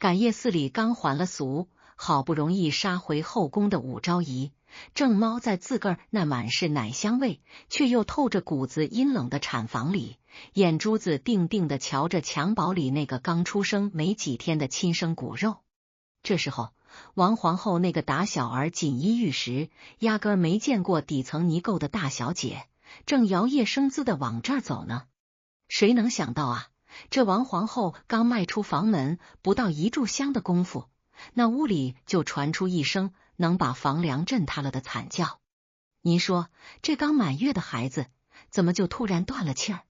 赶夜寺里刚还了俗，好不容易杀回后宫的武昭仪，正猫在自个儿那满是奶香味却又透着股子阴冷的产房里，眼珠子定定地瞧着襁褓里那个刚出生没几天的亲生骨肉。这时候王皇后那个打小儿锦衣玉食，压根儿没见过底层泥垢的大小姐，正摇曳生姿地往这儿走呢。谁能想到啊，这王皇后刚迈出房门，不到一炷香的功夫，那屋里就传出一声能把房梁震塌了的惨叫。您说这刚满月的孩子怎么就突然断了气儿？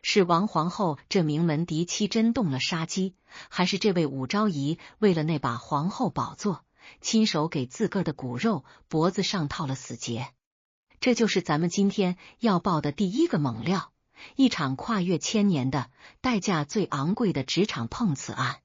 是王皇后这名门嫡妻真动了杀机，还是这位武昭仪为了那把皇后宝座，亲手给自个儿的骨肉脖子上套了死结？这就是咱们今天要报的第一个猛料，一场跨越千年的代价最昂贵的职场碰瓷案。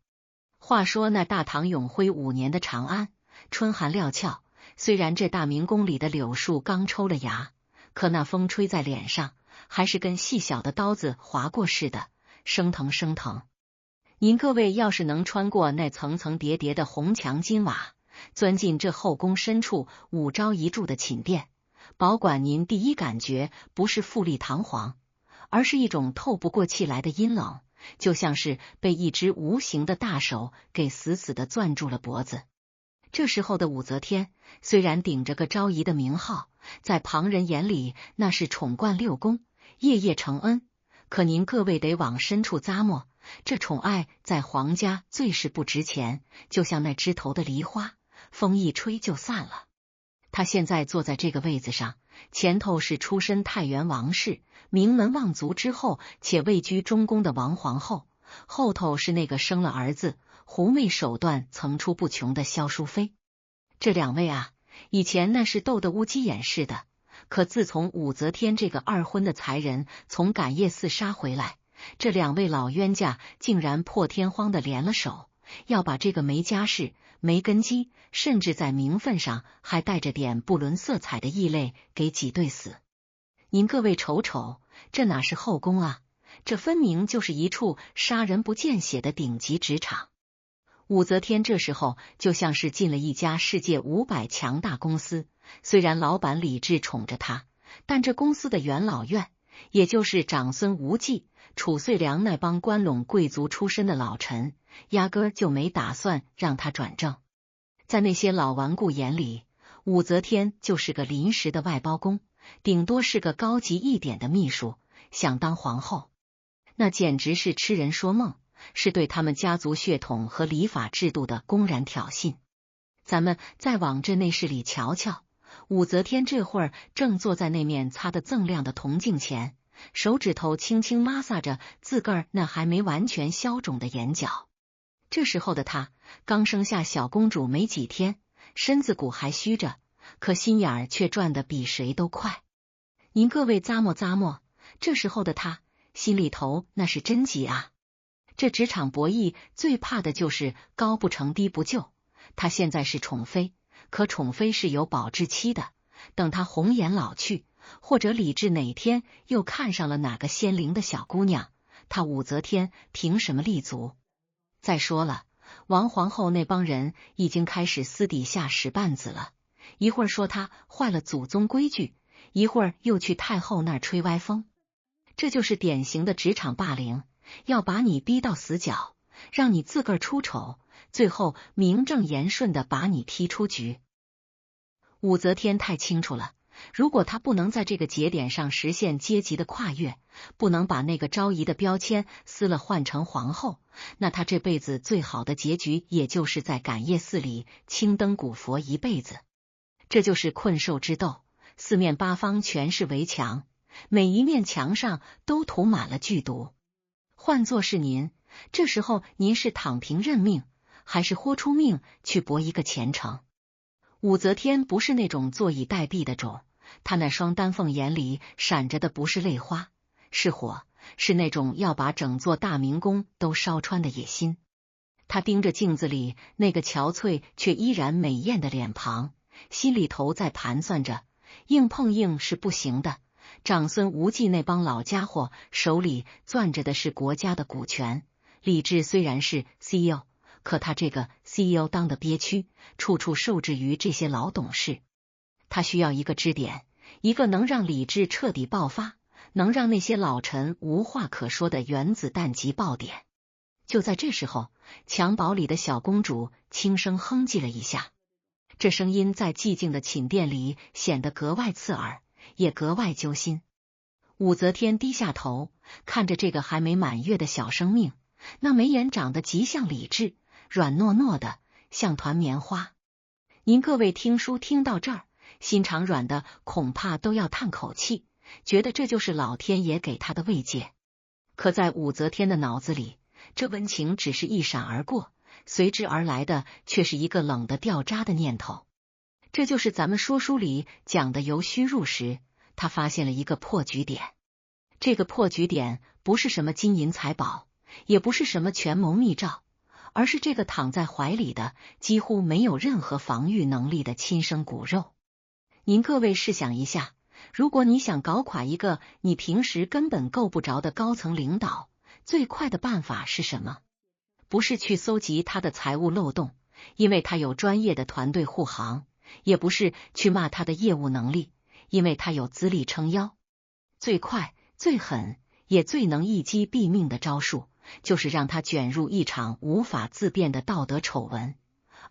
话说那大唐永徽5年的长安，春寒料峭，虽然这大明宫里的柳树刚抽了芽，可那风吹在脸上还是跟细小的刀子划过似的，生疼生疼。您各位要是能穿过那层层叠叠的红墙金瓦，钻进这后宫深处武昭仪住的寝殿，保管您第一感觉不是富丽堂皇，而是一种透不过气来的阴冷，就像是被一只无形的大手给死死地攥住了脖子。这时候的武则天虽然顶着个昭仪的名号，在旁人眼里那是宠冠6宫，夜夜承恩，可您各位得往深处咂摸，这宠爱在皇家最是不值钱，就像那枝头的梨花，风一吹就散了。他现在坐在这个位子上，前头是出身太原王氏，名门望族之后且位居中宫的王皇后，后头是那个生了儿子狐媚手段层出不穷的萧淑妃。这两位啊，以前那是斗得乌鸡眼似的，可自从武则天这个二婚的才人从赶夜寺杀回来，这两位老冤家竟然破天荒的联了手，要把这个没家世、没根基，甚至在名分上还带着点不伦色彩的异类给挤兑死。您各位瞅瞅，这哪是后宫啊，这分明就是一处杀人不见血的顶级职场。武则天这时候就像是进了一家世界500强大公司，虽然老板李治宠着她，但这公司的元老院，也就是长孙无忌、褚遂良那帮关陇贵族出身的老臣，压根儿就没打算让他转正。在那些老顽固眼里，武则天就是个临时的外包工，顶多是个高级一点的秘书，想当皇后，那简直是痴人说梦，是对他们家族血统和礼法制度的公然挑衅。咱们再往这内室里瞧瞧，武则天这会儿正坐在那面擦得锃亮的铜镜前，手指头轻轻摩挲着自个儿那还没完全消肿的眼角。这时候的她刚生下小公主没几天，身子骨还虚着，可心眼儿却转得比谁都快。您各位咂摸咂摸，这时候的她心里头那是真急啊。这职场博弈最怕的就是高不成低不就，她现在是宠妃，可宠妃是有保质期的，等她红颜老去，或者李治哪天又看上了哪个鲜灵的小姑娘，她武则天凭什么立足？再说了，王皇后那帮人已经开始私底下使绊子了，一会儿说她坏了祖宗规矩，一会儿又去太后那儿吹歪风。这就是典型的职场霸凌，要把你逼到死角，让你自个儿出丑，最后名正言顺的把你踢出局。武则天太清楚了，如果她不能在这个节点上实现阶级的跨越，不能把那个昭仪的标签撕了换成皇后，那她这辈子最好的结局也就是在赶夜寺里青灯古佛一辈子。这就是困兽之斗，四面八方全是围墙，每一面墙上都涂满了剧毒。换作是您，这时候您是躺平认命，还是豁出命去搏一个前程？武则天不是那种坐以待毙的种，她那双丹凤眼里闪着的不是泪花，是火，是那种要把整座大明宫都烧穿的野心。她盯着镜子里那个憔悴却依然美艳的脸庞，心里头在盘算着，硬碰硬是不行的，长孙无忌那帮老家伙手里攥着的是国家的股权，李治虽然是 CEO，可他这个 CEO 当的憋屈，处处受制于这些老董事。他需要一个支点，一个能让理智彻底爆发，能让那些老臣无话可说的原子弹级爆点。就在这时候，襁褓里的小公主轻声哼唧了一下，这声音在寂静的寝殿里显得格外刺耳，也格外揪心。武则天低下头，看着这个还没满月的小生命，那眉眼长得极像理智，软糯糯的，像团棉花。您各位听书听到这儿，心肠软的恐怕都要叹口气，觉得这就是老天爷给他的慰藉。可在武则天的脑子里，这温情只是一闪而过，随之而来的却是一个冷的掉渣的念头。这就是咱们说书里讲的由虚入实，他发现了一个破局点。这个破局点不是什么金银财宝，也不是什么权谋密诏，而是这个躺在怀里的几乎没有任何防御能力的亲生骨肉。您各位试想一下，如果你想搞垮一个你平时根本够不着的高层领导，最快的办法是什么？不是去搜集他的财务漏洞，因为他有专业的团队护航；也不是去骂他的业务能力，因为他有资历撑腰。最快、最狠，也最能一击毙命的招数，就是让他卷入一场无法自辩的道德丑闻。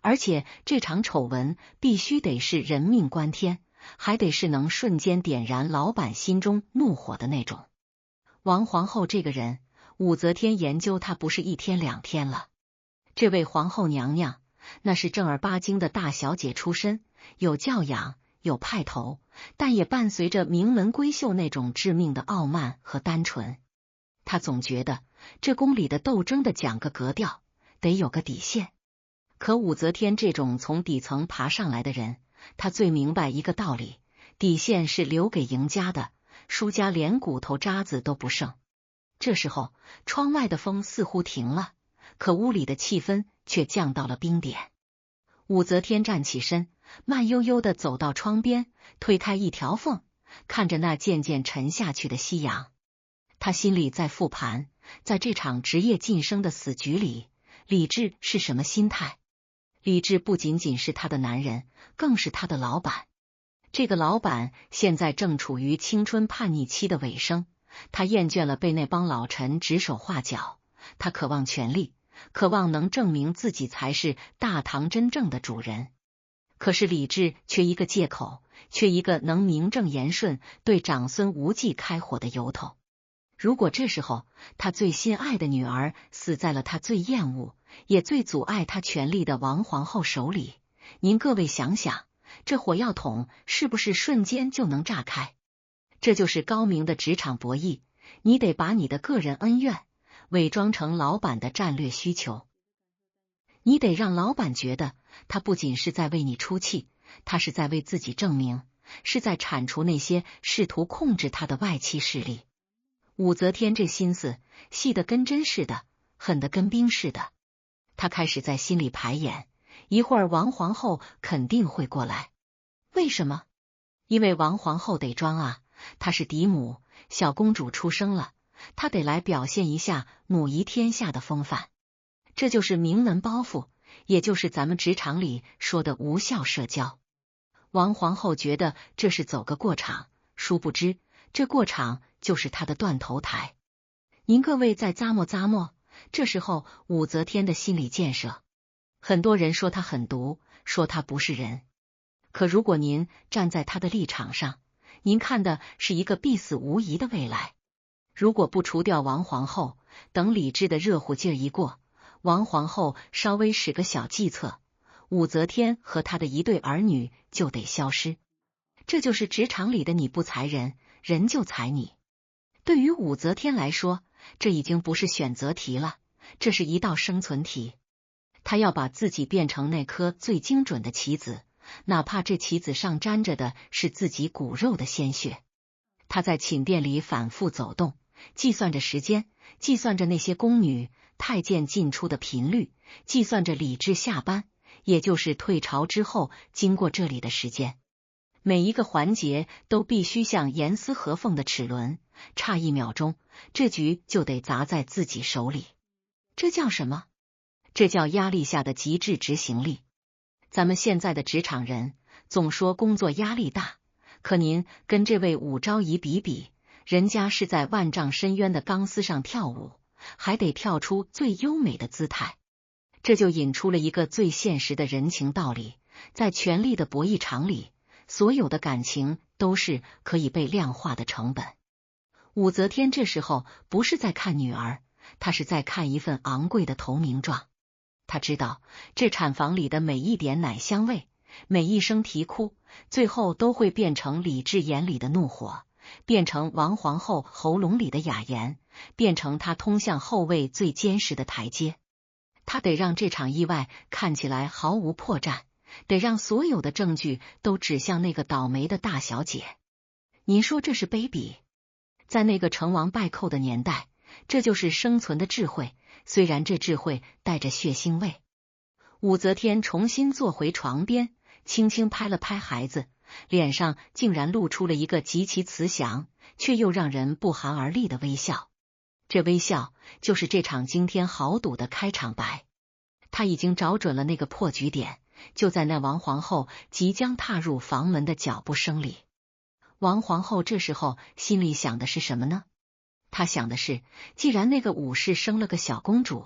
而且这场丑闻必须得是人命关天，还得是能瞬间点燃老板心中怒火的那种。王皇后这个人，武则天研究她不是一天两天了。这位皇后娘娘，那是正儿八经的大小姐出身，有教养，有派头，但也伴随着名门闺秀那种致命的傲慢和单纯。她总觉得这宫里的斗争的讲个格调，得有个底线。可武则天这种从底层爬上来的人，她最明白一个道理，底线是留给赢家的，输家连骨头渣子都不剩。这时候，窗外的风似乎停了，可屋里的气氛却降到了冰点。武则天站起身，慢悠悠地走到窗边，推开一条缝，看着那渐渐沉下去的夕阳。她心里在复盘，在这场职业晋升的死局里，理智是什么心态？理智不仅仅是他的男人，更是他的老板。这个老板现在正处于青春叛逆期的尾声，他厌倦了被那帮老臣指手画脚，他渴望权力，渴望能证明自己才是大唐真正的主人。可是理智缺一个借口，缺一个能名正言顺对长孙无忌开火的由头。如果这时候他最心爱的女儿死在了他最厌恶也最阻碍他权力的王皇后手里，您各位想想，这火药桶是不是瞬间就能炸开？这就是高明的职场博弈，你得把你的个人恩怨伪装成老板的战略需求。你得让老板觉得他不仅是在为你出气，他是在为自己证明，是在铲除那些试图控制他的外戚势力。武则天这心思细得跟针似的，狠得跟冰似的。他开始在心里排演，一会儿王皇后肯定会过来。为什么？因为王皇后得装啊，她是嫡母，小公主出生了，她得来表现一下母仪天下的风范。这就是名门包袱，也就是咱们职场里说的无效社交。王皇后觉得这是走个过场，殊不知这过场就是她的断头台。您各位再咂摸咂摸，这时候武则天的心理建设。很多人说她狠毒，说她不是人。可如果您站在她的立场上，您看的是一个必死无疑的未来。如果不除掉王皇后，等理智的热乎劲儿一过，王皇后稍微使个小计策，武则天和她的一对儿女就得消失。这就是职场里的你不裁人，人就裁你。对于武则天来说，这已经不是选择题了，这是一道生存题。她要把自己变成那颗最精准的棋子，哪怕这棋子上沾着的是自己骨肉的鲜血。她在寝殿里反复走动，计算着时间，计算着那些宫女太监进出的频率，计算着理智下班，也就是退朝之后经过这里的时间。每一个环节都必须像严丝合缝的齿轮，差1秒钟，这局就得砸在自己手里。这叫什么？这叫压力下的极致执行力。咱们现在的职场人总说工作压力大，可您跟这位武昭仪比比，人家是在万丈深渊的钢丝上跳舞，还得跳出最优美的姿态。这就引出了一个最现实的人情道理，在权力的博弈场里，所有的感情都是可以被量化的成本。武则天这时候不是在看女儿，她是在看一份昂贵的投名状。她知道这产房里的每一点奶香味，每一声啼哭，最后都会变成李治眼里的怒火，变成王皇后喉咙里的哑言，变成她通向后位最坚实的台阶。她得让这场意外看起来毫无破绽，得让所有的证据都指向那个倒霉的大小姐。您说这是卑鄙？在那个成王败寇的年代，这就是生存的智慧，虽然这智慧带着血腥味。武则天重新坐回床边，轻轻拍了拍孩子，脸上竟然露出了一个极其慈祥却又让人不寒而栗的微笑。这微笑就是这场惊天豪赌的开场白。他已经找准了那个破局点，就在那王皇后即将踏入房门的脚步声里。王皇后这时候心里想的是什么呢？她想的是，既然那个武士生了个小公主，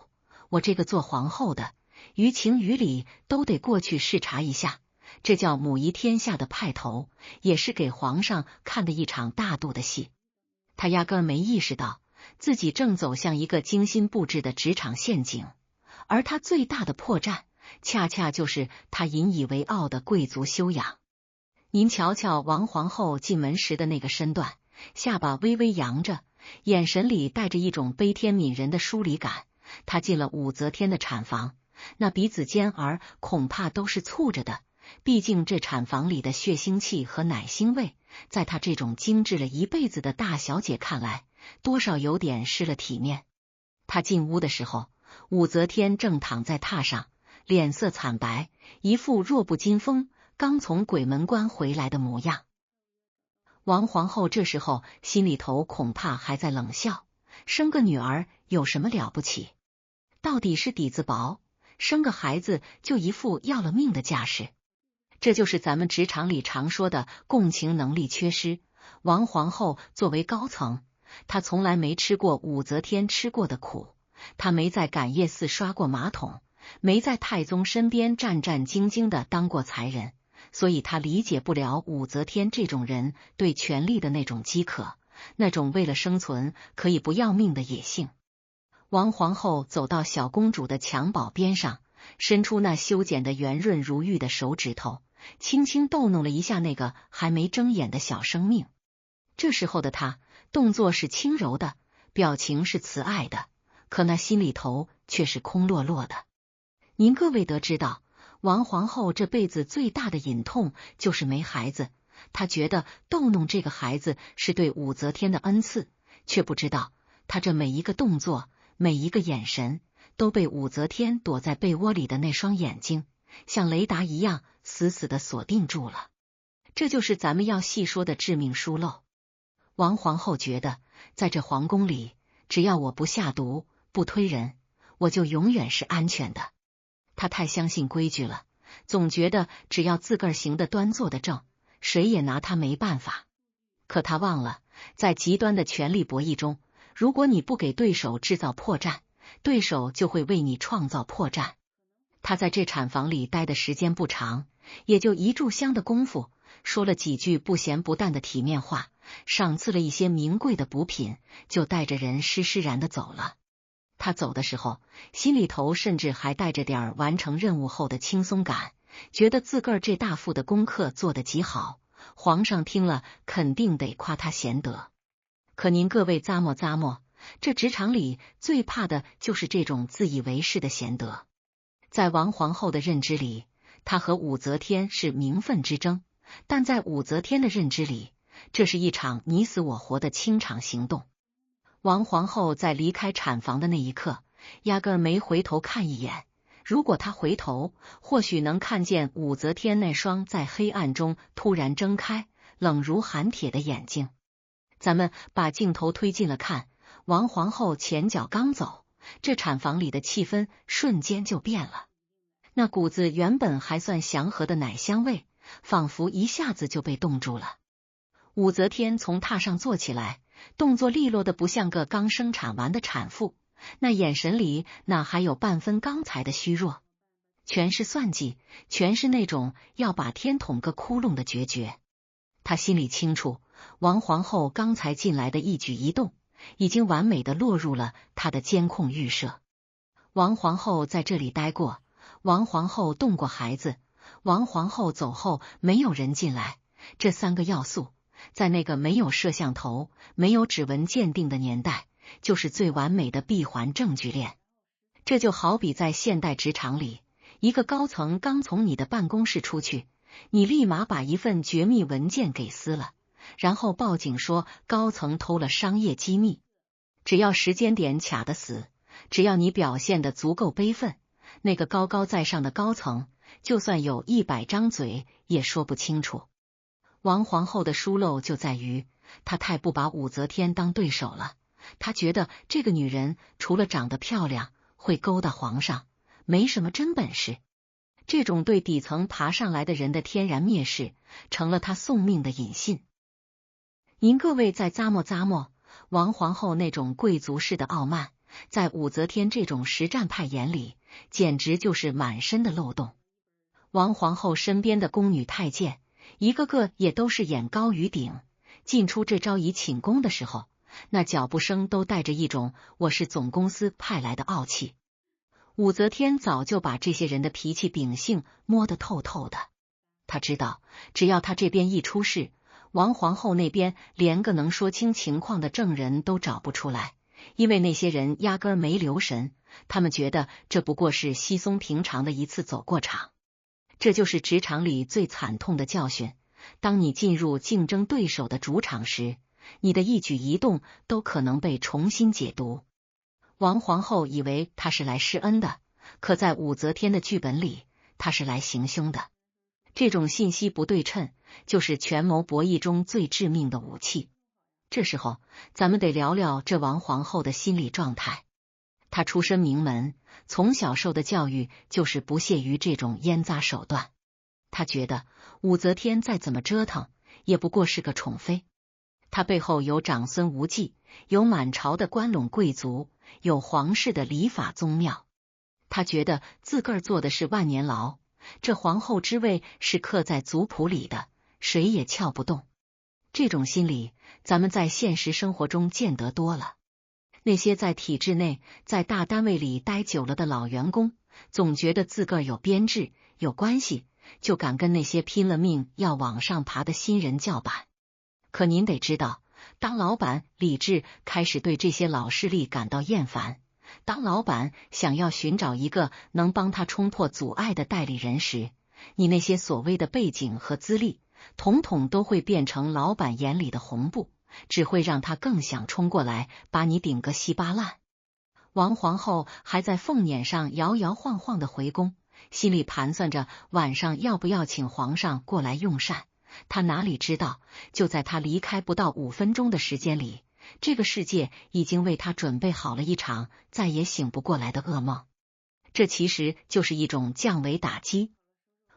我这个做皇后的于情于理都得过去视察一下，这叫母仪天下的派头，也是给皇上看的一场大度的戏。她压根儿没意识到自己正走向一个精心布置的职场陷阱，而她最大的破绽恰恰就是她引以为傲的贵族修养。您瞧瞧王皇后进门时的那个身段，下巴微微扬着，眼神里带着一种悲天悯人的疏离感。她进了武则天的产房，那鼻子尖儿恐怕都是蹙着的，毕竟这产房里的血腥气和奶腥味，在她这种精致了一辈子的大小姐看来，多少有点失了体面。她进屋的时候，武则天正躺在榻上，脸色惨白，一副弱不禁风刚从鬼门关回来的模样。王皇后这时候心里头恐怕还在冷笑，生个女儿有什么了不起？到底是底子薄，生个孩子就一副要了命的架势。这就是咱们职场里常说的共情能力缺失。王皇后作为高层，她从来没吃过武则天吃过的苦，她没在感业寺刷过马桶，没在太宗身边战战兢兢的当过才人，所以她理解不了武则天这种人对权力的那种饥渴，那种为了生存可以不要命的野性。王皇后走到小公主的襁褓边上，伸出那修剪的圆润如玉的手指头，轻轻逗弄了一下那个还没睁眼的小生命。这时候的她，动作是轻柔的，表情是慈爱的，可那心里头却是空落落的。您各位得知道，王皇后这辈子最大的隐痛就是没孩子，她觉得逗弄这个孩子是对武则天的恩赐，却不知道她这每一个动作，每一个眼神，都被武则天躲在被窝里的那双眼睛像雷达一样死死的锁定住了。这就是咱们要细说的致命疏漏。王皇后觉得，在这皇宫里，只要我不下毒，不推人，我就永远是安全的。她太相信规矩了，总觉得只要自个儿行得端坐得正，谁也拿她没办法。可她忘了，在极端的权力博弈中，如果你不给对手制造破绽，对手就会为你创造破绽。她在这产房里待的时间不长，也就一炷香的功夫，说了几句不咸不淡的体面话，赏赐了一些名贵的补品，就带着人施施然的走了。他走的时候，心里头甚至还带着点完成任务后的轻松感，觉得自个儿这大副的功课做得极好，皇上听了肯定得夸他贤德。可您各位咂摸咂摸，这职场里最怕的就是这种自以为是的贤德。在王皇后的认知里，她和武则天是名分之争，但在武则天的认知里，这是一场你死我活的清场行动。王皇后在离开产房的那一刻，压根儿没回头看一眼。如果她回头，或许能看见武则天那双在黑暗中突然睁开、冷如寒铁的眼睛。咱们把镜头推近了看，王皇后前脚刚走，这产房里的气氛瞬间就变了。那股子原本还算祥和的奶香味，仿佛一下子就被冻住了。武则天从榻上坐起来，动作利落的不像个刚生产完的产妇，那眼神里哪还有半分刚才的虚弱，全是算计，全是那种要把天捅个窟窿的决绝。她心里清楚，王皇后刚才进来的一举一动，已经完美的落入了她的监控预设。王皇后在这里待过，王皇后动过孩子，王皇后走后没有人进来，这3个要素，在那个没有摄像头、没有指纹鉴定的年代，就是最完美的闭环证据链。这就好比在现代职场里，一个高层刚从你的办公室出去，你立马把一份绝密文件给撕了，然后报警说高层偷了商业机密。只要时间点卡得死，只要你表现得足够悲愤，那个高高在上的高层就算有100张嘴也说不清楚。王皇后的疏漏就在于，她太不把武则天当对手了。她觉得这个女人除了长得漂亮，会勾搭皇上，没什么真本事。这种对底层爬上来的人的天然蔑视，成了她送命的引信。您各位再咂摸，王皇后那种贵族式的傲慢，在武则天这种实战派眼里，简直就是满身的漏洞。王皇后身边的宫女太监，一个个也都是眼高于顶，进出这昭仪寝宫的时候，那脚步声都带着一种我是总公司派来的傲气。武则天早就把这些人的脾气秉性摸得透透的，她知道，只要她这边一出事，王皇后那边连个能说清情况的证人都找不出来，因为那些人压根儿没留神，他们觉得这不过是稀松平常的一次走过场。这就是职场里最惨痛的教训，当你进入竞争对手的主场时，你的一举一动都可能被重新解读。王皇后以为她是来施恩的，可在武则天的剧本里，她是来行凶的。这种信息不对称，就是权谋博弈中最致命的武器。这时候，咱们得聊聊这王皇后的心理状态。她出身名门，从小受的教育就是不屑于这种阉杂手段。她觉得武则天再怎么折腾，也不过是个宠妃。她背后有长孙无忌，有满朝的关陇贵族，有皇室的礼法宗庙。她觉得自个儿做的是万年牢，这皇后之位是刻在族谱里的，谁也撬不动。这种心理，咱们在现实生活中见得多了。那些在体制内、在大单位里待久了的老员工，总觉得自个儿有编制、有关系，就敢跟那些拼了命要往上爬的新人叫板。可您得知道，当老板理智开始对这些老势力感到厌烦，当老板想要寻找一个能帮他冲破阻碍的代理人时，你那些所谓的背景和资历，统统都会变成老板眼里的红布，只会让他更想冲过来把你顶个稀巴烂。王皇后还在凤辇上摇摇晃晃的回宫，心里盘算着晚上要不要请皇上过来用膳。她哪里知道，就在她离开不到5分钟的时间里，这个世界已经为她准备好了一场再也醒不过来的噩梦。这其实就是一种降维打击。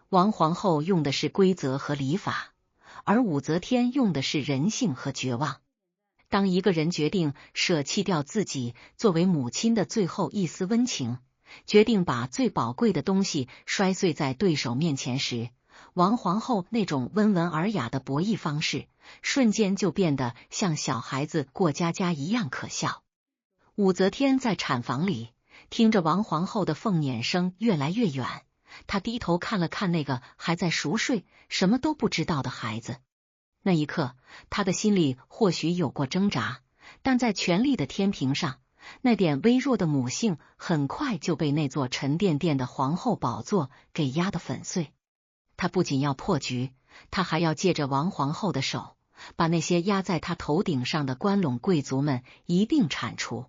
王皇后用的是规则和礼法，而武则天用的是人性和绝望。当一个人决定舍弃掉自己作为母亲的最后一丝温情，决定把最宝贵的东西摔碎在对手面前时，王皇后那种温文尔雅的博弈方式，瞬间就变得像小孩子过家家一样可笑。武则天在产房里听着王皇后的凤辇声越来越远，她低头看了看那个还在熟睡、什么都不知道的孩子。那一刻，她的心里或许有过挣扎，但在权力的天平上，那点微弱的母性很快就被那座沉甸甸的皇后宝座给压得粉碎。她不仅要破局，她还要借着王皇后的手，把那些压在她头顶上的关陇贵族们一并铲除。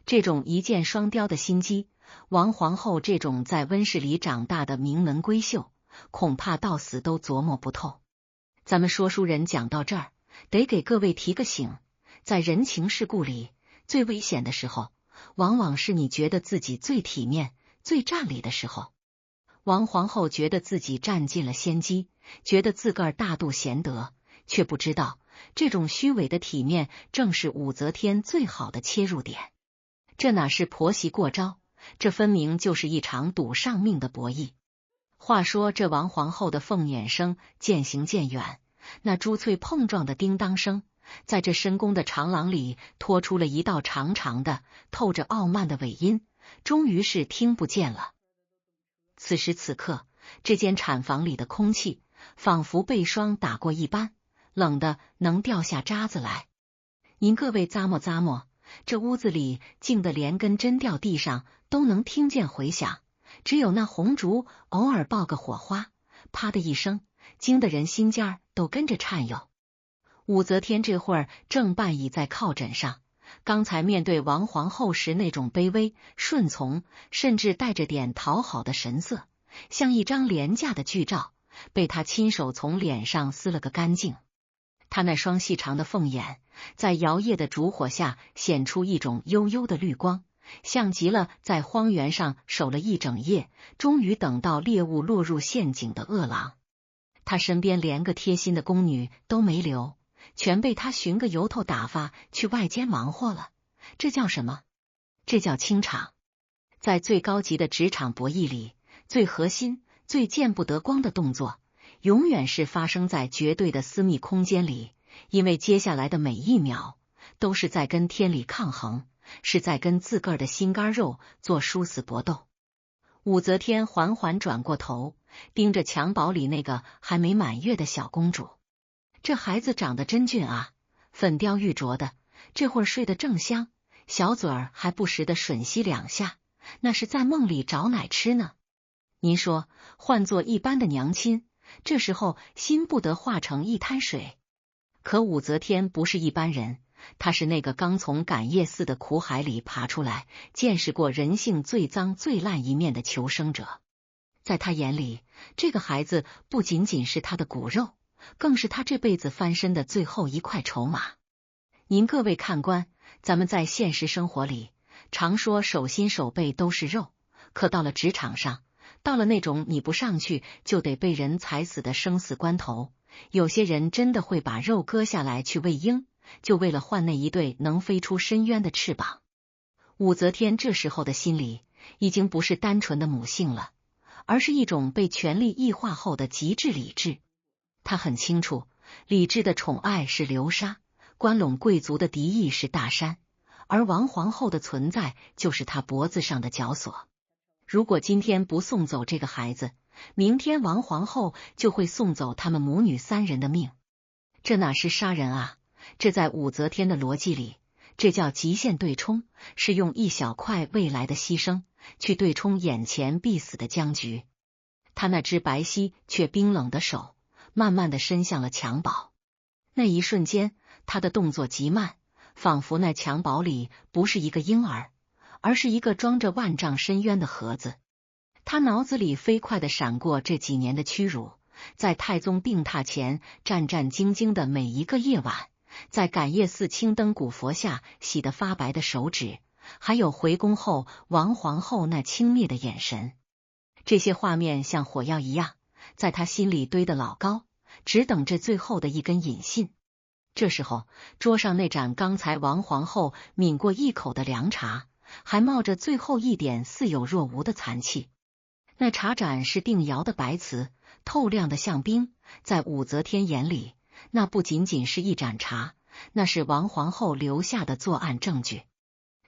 这种一箭双雕的心机，王皇后这种在温室里长大的名门闺秀，恐怕到死都琢磨不透。咱们说书人讲到这儿，得给各位提个醒，在人情世故里，最危险的时候，往往是你觉得自己最体面、最占理的时候。王皇后觉得自己占尽了先机，觉得自个儿大度贤德，却不知道这种虚伪的体面正是武则天最好的切入点。这哪是婆媳过招，这分明就是一场赌上命的博弈。话说这王皇后的凤辇声渐行渐远，那珠翠碰撞的叮当声，在这深宫的长廊里拖出了一道长长的、透着傲慢的尾音，终于是听不见了。此时此刻，这间产房里的空气仿佛被霜打过一般，冷得能掉下渣子来。您各位咂摸咂摸，这屋子里静得连根针掉地上都能听见回响，只有那红烛偶尔爆个火花，啪的一声，惊得人心尖儿都跟着颤悠。武则天这会儿正半倚在靠枕上，刚才面对王皇后时那种卑微、顺从，甚至带着点讨好的神色，像一张廉价的剧照，被她亲手从脸上撕了个干净。她那双细长的凤眼，在摇曳的烛火下显出一种幽幽的绿光，像极了在荒原上守了一整夜，终于等到猎物落入陷阱的饿狼。她身边连个贴心的宫女都没留，全被他寻个由头打发去外间忙活了。这叫什么？这叫清场。在最高级的职场博弈里，最核心、最见不得光的动作，永远是发生在绝对的私密空间里，因为接下来的每一秒都是在跟天理抗衡，是在跟自个儿的心肝肉做殊死搏斗。武则天缓缓转过头，盯着襁褓里那个还没满月的小公主。这孩子长得真俊啊，粉雕玉琢的，这会儿睡得正香，小嘴儿还不时的吮吸两下，那是在梦里找奶吃呢。您说，换做一般的娘亲，这时候心不得化成一滩水。可武则天不是一般人，她是那个刚从感业寺的苦海里爬出来，见识过人性最脏最烂一面的求生者。在她眼里，这个孩子不仅仅是她的骨肉，更是他这辈子翻身的最后一块筹码。您各位看官，咱们在现实生活里常说手心手背都是肉，可到了职场上，到了那种你不上去就得被人踩死的生死关头，有些人真的会把肉割下来去喂鹰，就为了换那一对能飞出深渊的翅膀。武则天这时候的心里已经不是单纯的母性了，而是一种被权力异化后的极致理智。他很清楚，理智的宠爱是流沙，关陇贵族的敌意是大山，而王皇后的存在就是他脖子上的绞索。如果今天不送走这个孩子，明天王皇后就会送走他们母女三人的命。这哪是杀人啊？这在武则天的逻辑里，这叫极限对冲，是用一小块未来的牺牲去对冲眼前必死的僵局。他那只白皙却冰冷的手慢慢的伸向了襁褓，那一瞬间，他的动作极慢，仿佛那襁褓里不是一个婴儿，而是一个装着万丈深渊的盒子。他脑子里飞快的闪过这几年的屈辱，在太宗病榻前战战兢兢的每一个夜晚，在感业寺青灯古佛下洗得发白的手指，还有回宫后王皇后那轻蔑的眼神。这些画面像火药一样，在他心里堆得老高，只等这最后的一根引信。这时候，桌上那盏刚才王皇后抿过一口的凉茶，还冒着最后一点似有若无的残气。那茶盏是定窑的白瓷，透亮的像冰，在武则天眼里，那不仅仅是一盏茶，那是王皇后留下的作案证据。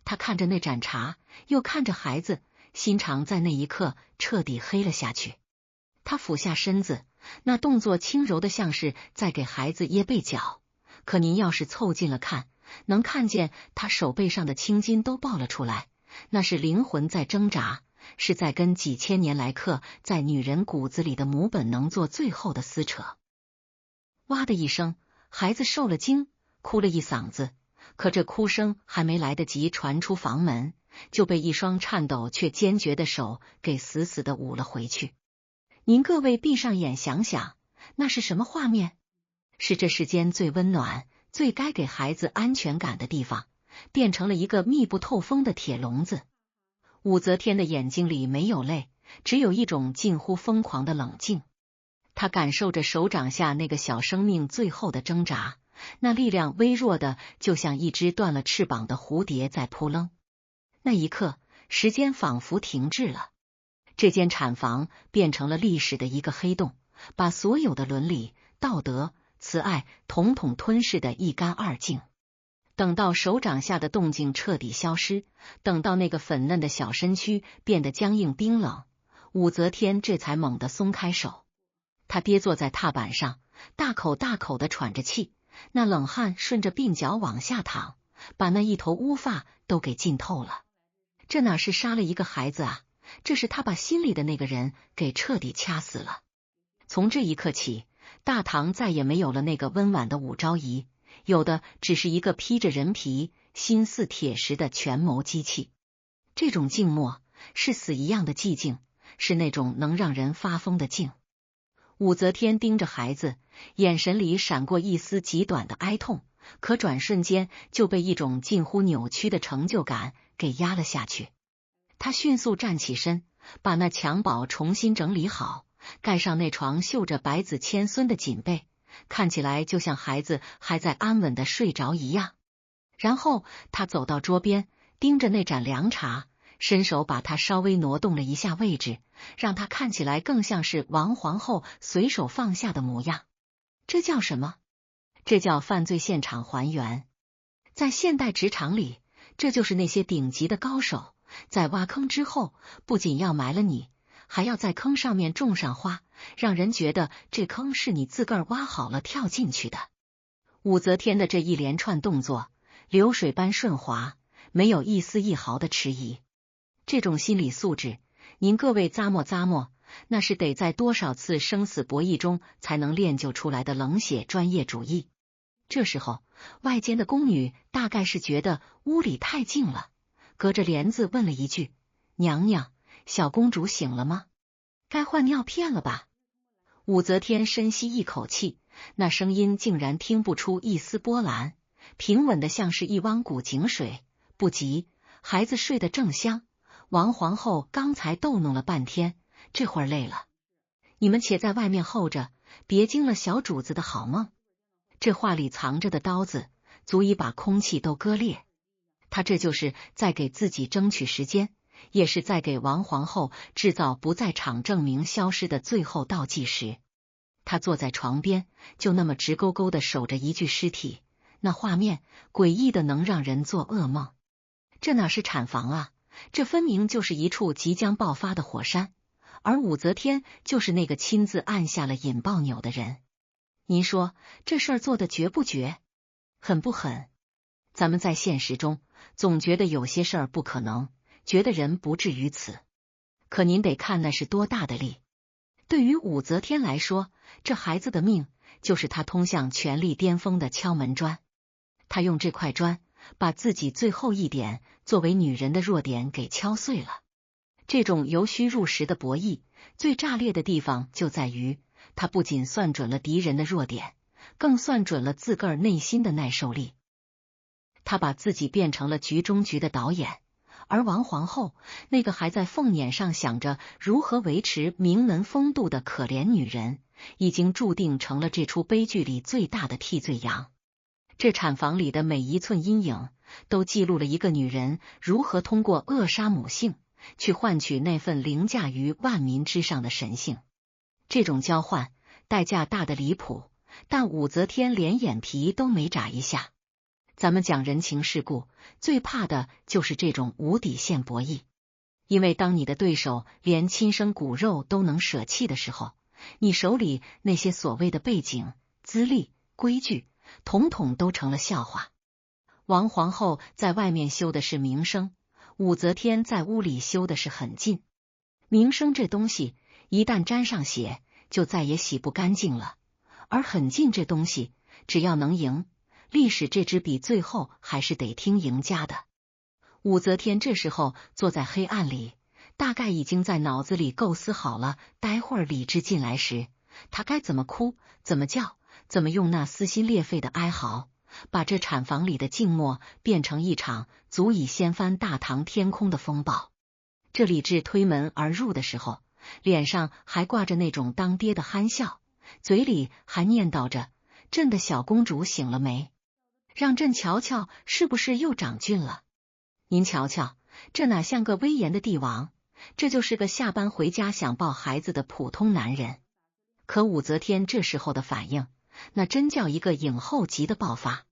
她看着那盏茶，又看着孩子，心肠在那一刻彻底黑了下去。她俯下身子，那动作轻柔的像是在给孩子掖被角，可您要是凑近了看，能看见她手背上的青筋都爆了出来，那是灵魂在挣扎，是在跟几千年来刻在女人骨子里的母本能做最后的撕扯。哇的一声，孩子受了惊，哭了一嗓子，可这哭声还没来得及传出房门，就被一双颤抖却坚决的手给死死的捂了回去。您各位闭上眼想想，那是什么画面？是这世间最温暖、最该给孩子安全感的地方，变成了一个密不透风的铁笼子。武则天的眼睛里没有泪，只有一种近乎疯狂的冷静。他感受着手掌下那个小生命最后的挣扎，那力量微弱的，就像一只断了翅膀的蝴蝶在扑棱。那一刻，时间仿佛停滞了。这间产房变成了历史的一个黑洞，把所有的伦理、道德、慈爱统统吞噬得一干二净。等到手掌下的动静彻底消失，等到那个粉嫩的小身躯变得僵硬冰冷，武则天这才猛地松开手。他跌坐在踏板上，大口大口地喘着气，那冷汗顺着鬓角往下淌，把那一头乌发都给浸透了。这哪是杀了一个孩子啊，这是他把心里的那个人给彻底掐死了。从这一刻起，大唐再也没有了那个温婉的武昭仪，有的只是一个披着人皮、心似铁石的权谋机器。这种静默是死一样的寂静，是那种能让人发疯的静。武则天盯着孩子，眼神里闪过一丝极短的哀痛，可转瞬间就被一种近乎扭曲的成就感给压了下去。她迅速站起身，把那襁褓重新整理好，盖上那床绣着百子千孙的锦被，看起来就像孩子还在安稳的睡着一样。然后她走到桌边，盯着那盏凉茶，伸手把它稍微挪动了一下位置，让它看起来更像是王皇后随手放下的模样。这叫什么？这叫犯罪现场还原。在现代职场里，这就是那些顶级的高手，在挖坑之后，不仅要埋了你，还要在坑上面种上花，让人觉得这坑是你自个儿挖好了跳进去的。武则天的这一连串动作，流水般顺滑，没有一丝一毫的迟疑。这种心理素质，您各位咂摸咂摸，那是得在多少次生死博弈中才能练就出来的冷血专业主义。这时候，外间的宫女大概是觉得屋里太静了，隔着帘子问了一句：“娘娘，小公主醒了吗？该换尿片了吧？”武则天深吸一口气，那声音竟然听不出一丝波澜，平稳的像是一汪古井水。不急，孩子睡得正香，王皇后刚才逗弄了半天，这会儿累了，你们且在外面候着，别惊了小主子的好梦。这话里藏着的刀子，足以把空气都割裂。他这就是在给自己争取时间，也是在给王皇后制造不在场证明消失的最后倒计时。他坐在床边，就那么直勾勾的守着一具尸体，那画面诡异的能让人做噩梦。这哪是产房啊，这分明就是一处即将爆发的火山，而武则天就是那个亲自按下了引爆钮的人。您说这事儿做的绝不绝？狠不狠？咱们在现实中总觉得有些事儿不可能，觉得人不至于此，可您得看那是多大的力。对于武则天来说，这孩子的命就是她通向权力巅峰的敲门砖。她用这块砖把自己最后一点作为女人的弱点给敲碎了。这种由虚入实的博弈，最炸裂的地方就在于，她不仅算准了敌人的弱点，更算准了自个儿内心的耐受力。她把自己变成了局中局的导演，而王皇后，那个还在凤辇上想着如何维持名门风度的可怜女人，已经注定成了这出悲剧里最大的替罪羊。这产房里的每一寸阴影，都记录了一个女人如何通过扼杀母性，去换取那份凌驾于万民之上的神性。这种交换，代价大得离谱，但武则天连眼皮都没眨一下。咱们讲人情世故，最怕的就是这种无底线博弈。因为当你的对手连亲生骨肉都能舍弃的时候，你手里那些所谓的背景、资历、规矩，统统都成了笑话。王皇后在外面修的是名声，武则天在屋里修的是狠劲。名声这东西，一旦沾上血，就再也洗不干净了。而狠劲这东西，只要能赢，历史这支笔最后还是得听赢家的。武则天这时候坐在黑暗里，大概已经在脑子里构思好了，待会儿理智进来时，她该怎么哭，怎么叫，怎么用那撕心裂肺的哀嚎，把这产房里的静默变成一场足以掀翻大唐天空的风暴。这李治推门而入的时候，脸上还挂着那种当爹的憨笑，嘴里还念叨着：“朕的小公主醒了没？让朕瞧瞧是不是又长俊了。您瞧瞧，这哪像个威严的帝王，这就是个下班回家想抱孩子的普通男人。”可武则天这时候的反应，那真叫一个影后级的爆发。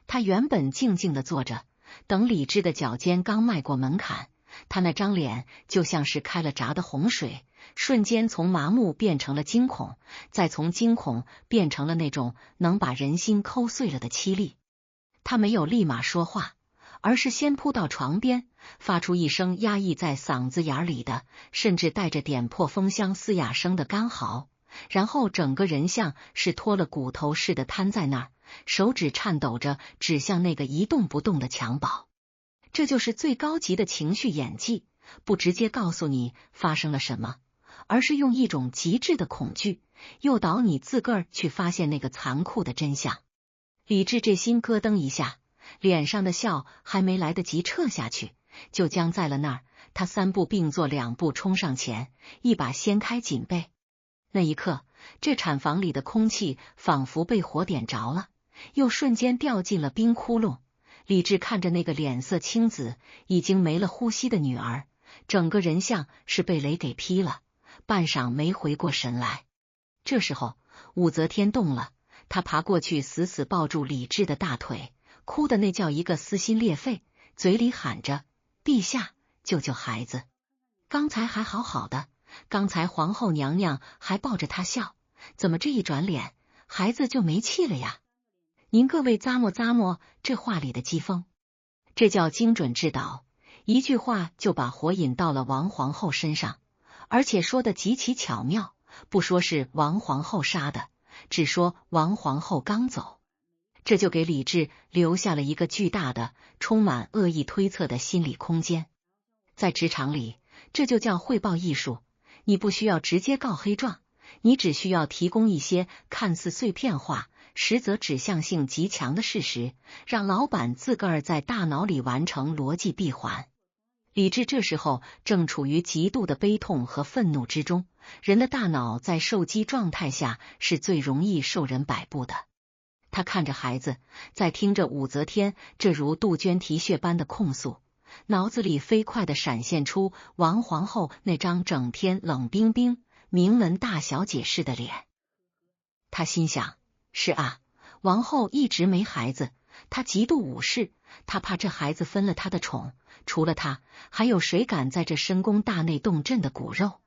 她原本静静的坐着，等李治的脚尖刚迈过门槛，她那张脸就像是开了闸的洪水，瞬间从麻木变成了惊恐，再从惊恐变成了那种能把人心抠碎了的凄厉。她没有立马说话，而是先扑到床边，发出一声压抑在嗓子眼里的，甚至带着点破风相嘶哑声的干嚎，然后整个人像是脱了骨头似的瘫在那儿，手指颤抖着指向那个一动不动的襁褓。这就是最高级的情绪演技，不直接告诉你发生了什么，而是用一种极致的恐惧诱导你自个儿去发现那个残酷的真相。李治这心咯噔一下，脸上的笑还没来得及撤下去，就僵在了那儿。他三步并作两步冲上前，一把掀开锦被。那一刻，这产房里的空气仿佛被火点着了，又瞬间掉进了冰窟窿。李治看着那个脸色青紫、已经没了呼吸的女儿，整个人像是被雷给劈了，半晌没回过神来。这时候，武则天动了，她爬过去死死抱住李治的大腿，哭的那叫一个撕心裂肺，嘴里喊着：“陛下，救救孩子！刚才还好好的，刚才皇后娘娘还抱着他笑，怎么这一转脸，孩子就没气了呀？您各位咂摸咂摸这话里的讥讽，这叫精准制导，一句话就把火引到了王皇后身上，而且说的极其巧妙，不说是王皇后杀的，只说王皇后刚走。这就给李治留下了一个巨大的、充满恶意推测的心理空间。在职场里，这就叫汇报艺术。你不需要直接告黑状，你只需要提供一些看似碎片化，实则指向性极强的事实，让老板自个儿在大脑里完成逻辑闭环。李治这时候正处于极度的悲痛和愤怒之中，人的大脑在受激状态下是最容易受人摆布的。他看着孩子，在听着武则天这如杜鹃啼血般的控诉，脑子里飞快地闪现出王皇后那张整天冷冰冰、名门大小姐似的脸。他心想，是啊，王后一直没孩子，她极度武士，她怕这孩子分了她的宠，除了她，还有谁敢在这深宫大内动朕的骨肉？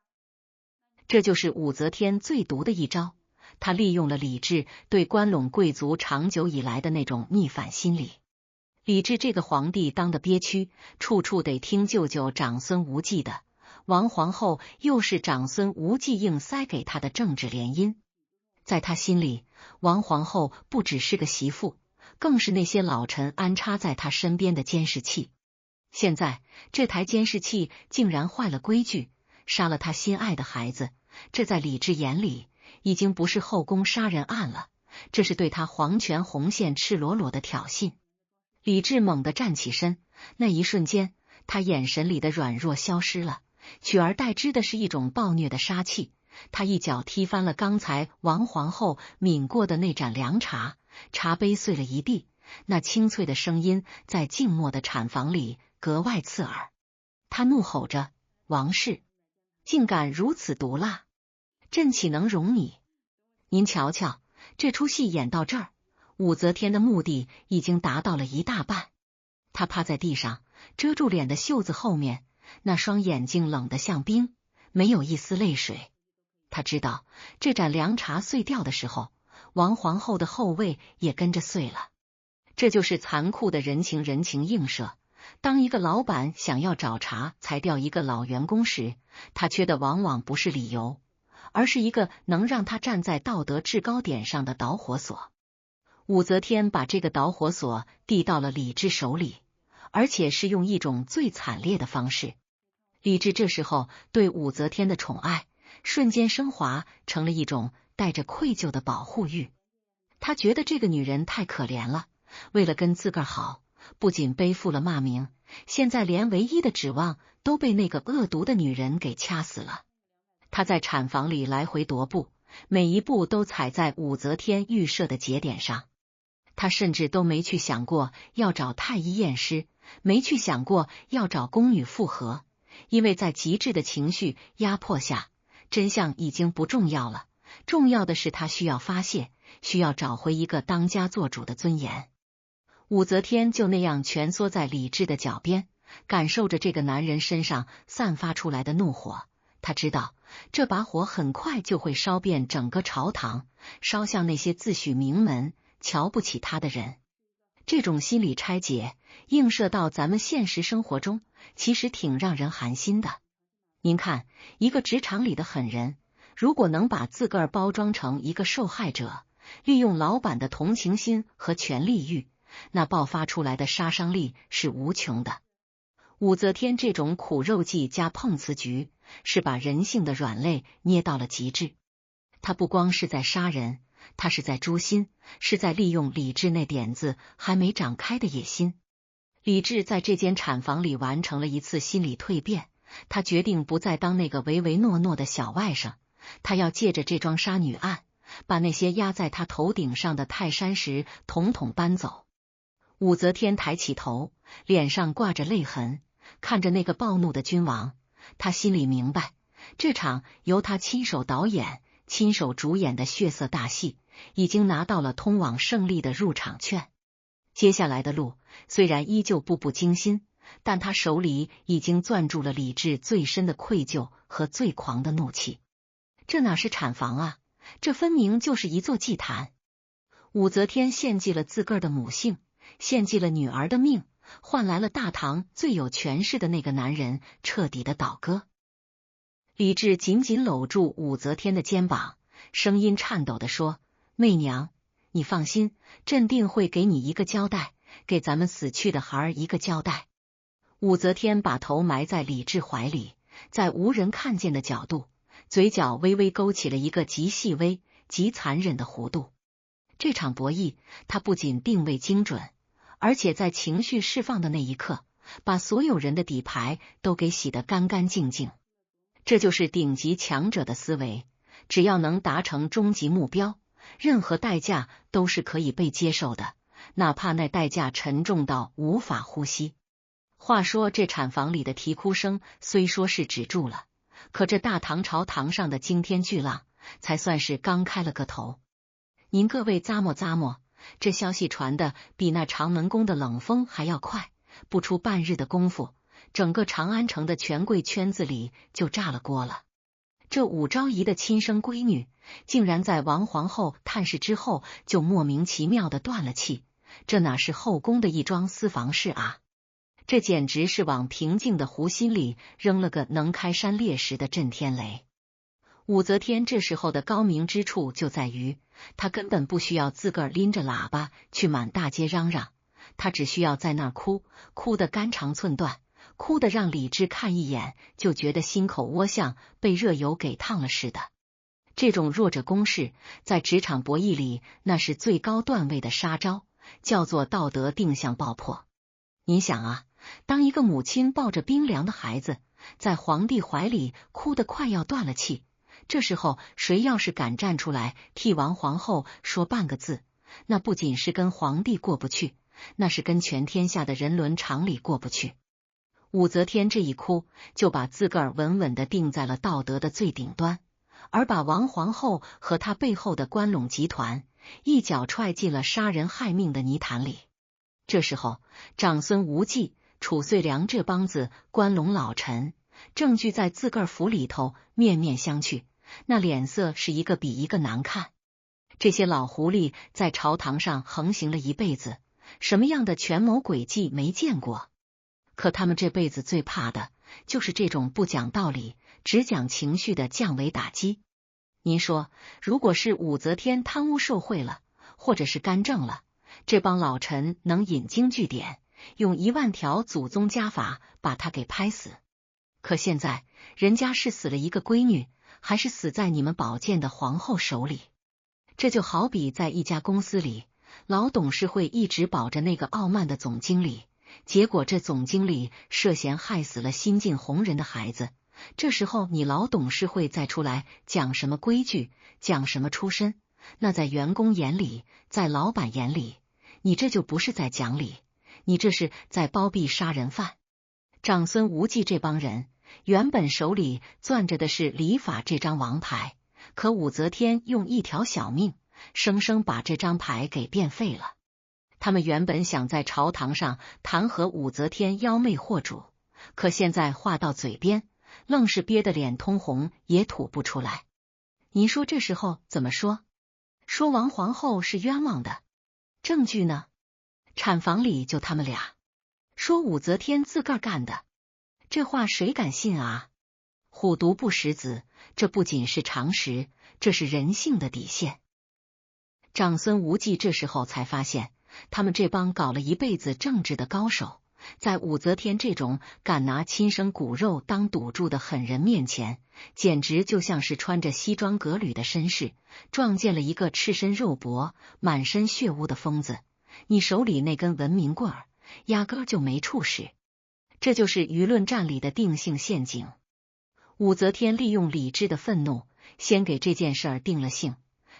这就是武则天最毒的一招。他利用了李治对关陇贵族长久以来的那种逆反心理。李治这个皇帝当得憋屈，处处得听舅舅长孙无忌的，王皇后又是长孙无忌硬塞给他的政治联姻。在他心里，王皇后不只是个媳妇，更是那些老臣安插在他身边的监视器。现在这台监视器竟然坏了规矩，杀了他心爱的孩子，这在李治眼里已经不是后宫杀人案了，这是对他皇权红线赤裸裸的挑衅。李治猛地站起身，那一瞬间，他眼神里的软弱消失了，取而代之的是一种暴虐的杀气。他一脚踢翻了刚才王皇后抿过的那盏凉茶，茶杯碎了一地，那清脆的声音在静默的产房里格外刺耳。他怒吼着：“王氏，竟敢如此毒辣！朕岂能容你？您瞧瞧，这出戏演到这儿，武则天的目的已经达到了一大半。她趴在地上，遮住脸的袖子后面，那双眼睛冷得像冰，没有一丝泪水。她知道，这盏凉茶碎掉的时候，王皇后的后位也跟着碎了。这就是残酷的人情映射。当一个老板想要找茬裁掉一个老员工时，他缺的往往不是理由，而是一个能让他站在道德制高点上的导火索。武则天把这个导火索递到了李治手里，而且是用一种最惨烈的方式。李治这时候对武则天的宠爱瞬间升华成了一种带着愧疚的保护欲。他觉得这个女人太可怜了，为了跟自个儿好，不仅背负了骂名，现在连唯一的指望都被那个恶毒的女人给掐死了。他在产房里来回踱步，每一步都踩在武则天预设的节点上。他甚至都没去想过要找太医验尸，没去想过要找宫女复合，因为在极致的情绪压迫下，真相已经不重要了，重要的是他需要发泄，需要找回一个当家做主的尊严。武则天就那样蜷缩在李治的脚边，感受着这个男人身上散发出来的怒火。他知道这把火很快就会烧遍整个朝堂，烧向那些自诩名门、瞧不起他的人。这种心理拆解映射到咱们现实生活中，其实挺让人寒心的。您看，一个职场里的狠人，如果能把自个儿包装成一个受害者，利用老板的同情心和权力欲，那爆发出来的杀伤力是无穷的。武则天这种苦肉计加碰瓷局，是把人性的软肋捏到了极致。他不光是在杀人，他是在诛心，是在利用李治那点子还没长开的野心。李治在这间产房里完成了一次心理蜕变，他决定不再当那个唯唯诺诺的小外甥，他要借着这桩杀女案，把那些压在他头顶上的泰山石统统搬走。武则天抬起头，脸上挂着泪痕，看着那个暴怒的君王，他心里明白，这场由他亲手导演、亲手主演的血色大戏，已经拿到了通往胜利的入场券。接下来的路虽然依旧步步惊心，但他手里已经攥住了李治最深的愧疚和最狂的怒气。这哪是产房啊，这分明就是一座祭坛。武则天献祭了自个儿的母性，献祭了女儿的命，换来了大唐最有权势的那个男人彻底的倒戈。李治紧紧搂住武则天的肩膀，声音颤抖地说：“媚娘，你放心，朕定会给你一个交代，给咱们死去的孩儿一个交代。”武则天把头埋在李治怀里，在无人看见的角度，嘴角微微勾起了一个极细微、极残忍的弧度。这场博弈，他不仅定位精准，而且在情绪释放的那一刻，把所有人的底牌都给洗得干干净净。这就是顶级强者的思维，只要能达成终极目标，任何代价都是可以被接受的，哪怕那代价沉重到无法呼吸。话说这产房里的啼哭声虽说是止住了，可这大唐朝堂上的惊天巨浪才算是刚开了个头。您各位咂摸咂摸，这消息传的比那长门宫的冷风还要快，不出半日的功夫，整个长安城的权贵圈子里就炸了锅了。这武昭仪的亲生闺女，竟然在王皇后探视之后就莫名其妙的断了气，这哪是后宫的一桩私房事啊？这简直是往平静的湖心里扔了个能开山裂石的震天雷。武则天这时候的高明之处就在于，她根本不需要自个儿拎着喇叭去满大街嚷嚷，她只需要在那儿哭，哭得肝肠寸断，哭得让李治看一眼就觉得心口窝像被热油给烫了似的。这种弱者攻势，在职场博弈里那是最高段位的杀招，叫做道德定向爆破。你想啊，当一个母亲抱着冰凉的孩子，在皇帝怀里哭得快要断了气，这时候谁要是敢站出来替王皇后说半个字，那不仅是跟皇帝过不去，那是跟全天下的人伦常理过不去。武则天这一哭，就把自个儿稳稳地定在了道德的最顶端，而把王皇后和她背后的关陇集团一脚踹进了杀人害命的泥潭里。这时候，长孙无忌、褚遂良这帮子关陇老臣正聚在自个儿府里头面面相觑，那脸色是一个比一个难看。这些老狐狸在朝堂上横行了一辈子，什么样的权谋诡计没见过？可他们这辈子最怕的就是这种不讲道理、只讲情绪的降维打击。您说，如果是武则天贪污受贿了，或者是干政了，这帮老臣能引经据典，用10000条祖宗家法把他给拍死。可现在人家是死了一个闺女，还是死在你们宝剑的皇后手里。这就好比在一家公司里，老董事会一直保着那个傲慢的总经理，结果这总经理涉嫌害死了新晋红人的孩子。这时候你老董事会再出来讲什么规矩，讲什么出身，那在员工眼里，在老板眼里，你这就不是在讲理，你这是在包庇杀人犯。长孙无忌这帮人原本手里攥着的是礼法这张王牌，可武则天用一条小命生生把这张牌给变废了。他们原本想在朝堂上弹劾武则天妖媚惑主，可现在话到嘴边，愣是憋得脸通红也吐不出来。您说这时候怎么说？说王皇后是冤枉的，证据呢？产房里就他们俩。说武则天自个儿干的，这话谁敢信啊？虎毒不食子，这不仅是常识，这是人性的底线。长孙无忌这时候才发现，他们这帮搞了一辈子政治的高手，在武则天这种敢拿亲生骨肉当赌注的狠人面前，简直就像是穿着西装革履的绅士撞见了一个赤身肉搏、满身血污的疯子。你手里那根文明棍儿压根儿就没处使。这就是舆论战里的定性陷阱。武则天利用李治的愤怒，先给这件事儿定了性，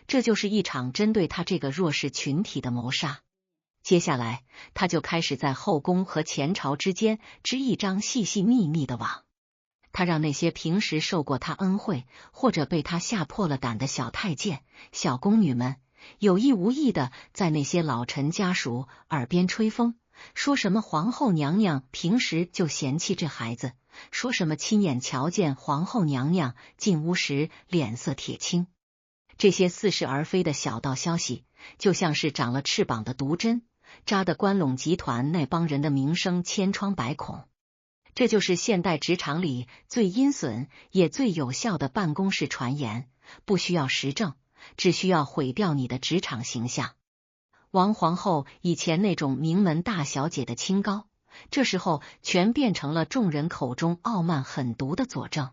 这就是一场针对他这个弱势群体的谋杀。接下来，他就开始在后宫和前朝之间织一张细细密密的网。他让那些平时受过他恩惠，或者被他吓破了胆的小太监、小宫女们，有意无意的在那些老臣家属耳边吹风，说什么皇后娘娘平时就嫌弃这孩子，说什么亲眼瞧见皇后娘娘进屋时脸色铁青。这些似是而非的小道消息，就像是长了翅膀的毒针，扎得关陇集团那帮人的名声千疮百孔。这就是现代职场里最阴损也最有效的办公室传言，不需要实证，只需要毁掉你的职场形象。王皇后以前那种名门大小姐的清高，这时候全变成了众人口中傲慢狠毒的佐证。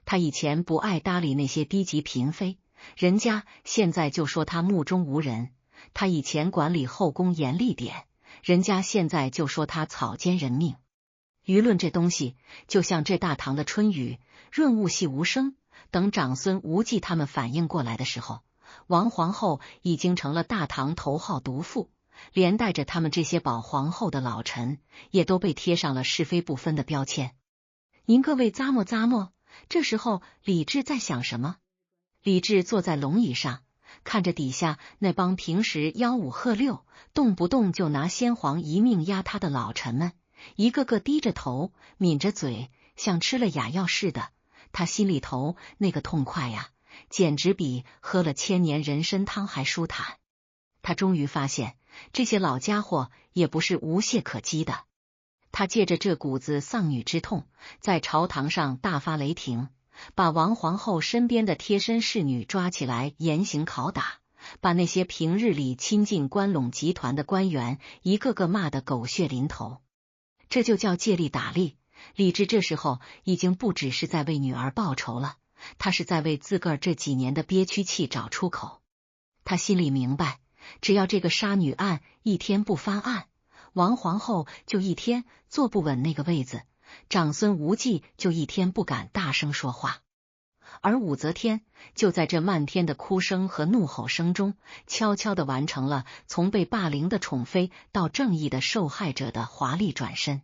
她以前不爱搭理那些低级嫔妃，人家现在就说她目中无人；她以前管理后宫严厉点，人家现在就说她草菅人命。舆论这东西就像这大唐的春雨，润物细无声。等长孙无忌他们反应过来的时候，王皇后已经成了大唐头号毒妇，连带着他们这些保皇后的老臣也都被贴上了是非不分的标签。您各位咂摸咂摸，这时候李治在想什么？李治坐在龙椅上，看着底下那帮平时吆五喝六，动不动就拿先皇一命压他的老臣们，一个个低着头，抿着嘴，像吃了哑药似的。他心里头那个痛快呀，简直比喝了1000年人参汤还舒坦。他终于发现，这些老家伙也不是无懈可击的。他借着这股子丧女之痛，在朝堂上大发雷霆，把王皇后身边的贴身侍女抓起来严刑拷打，把那些平日里亲近关陇集团的官员一个个骂得狗血淋头。这就叫借力打力。李治这时候已经不只是在为女儿报仇了，他是在为自个儿这几年的憋屈气找出口。他心里明白，只要这个杀女案一天不翻案，王皇后就一天坐不稳那个位子，长孙无忌就一天不敢大声说话。而武则天就在这漫天的哭声和怒吼声中，悄悄地完成了从被霸凌的宠妃到正义的受害者的华丽转身。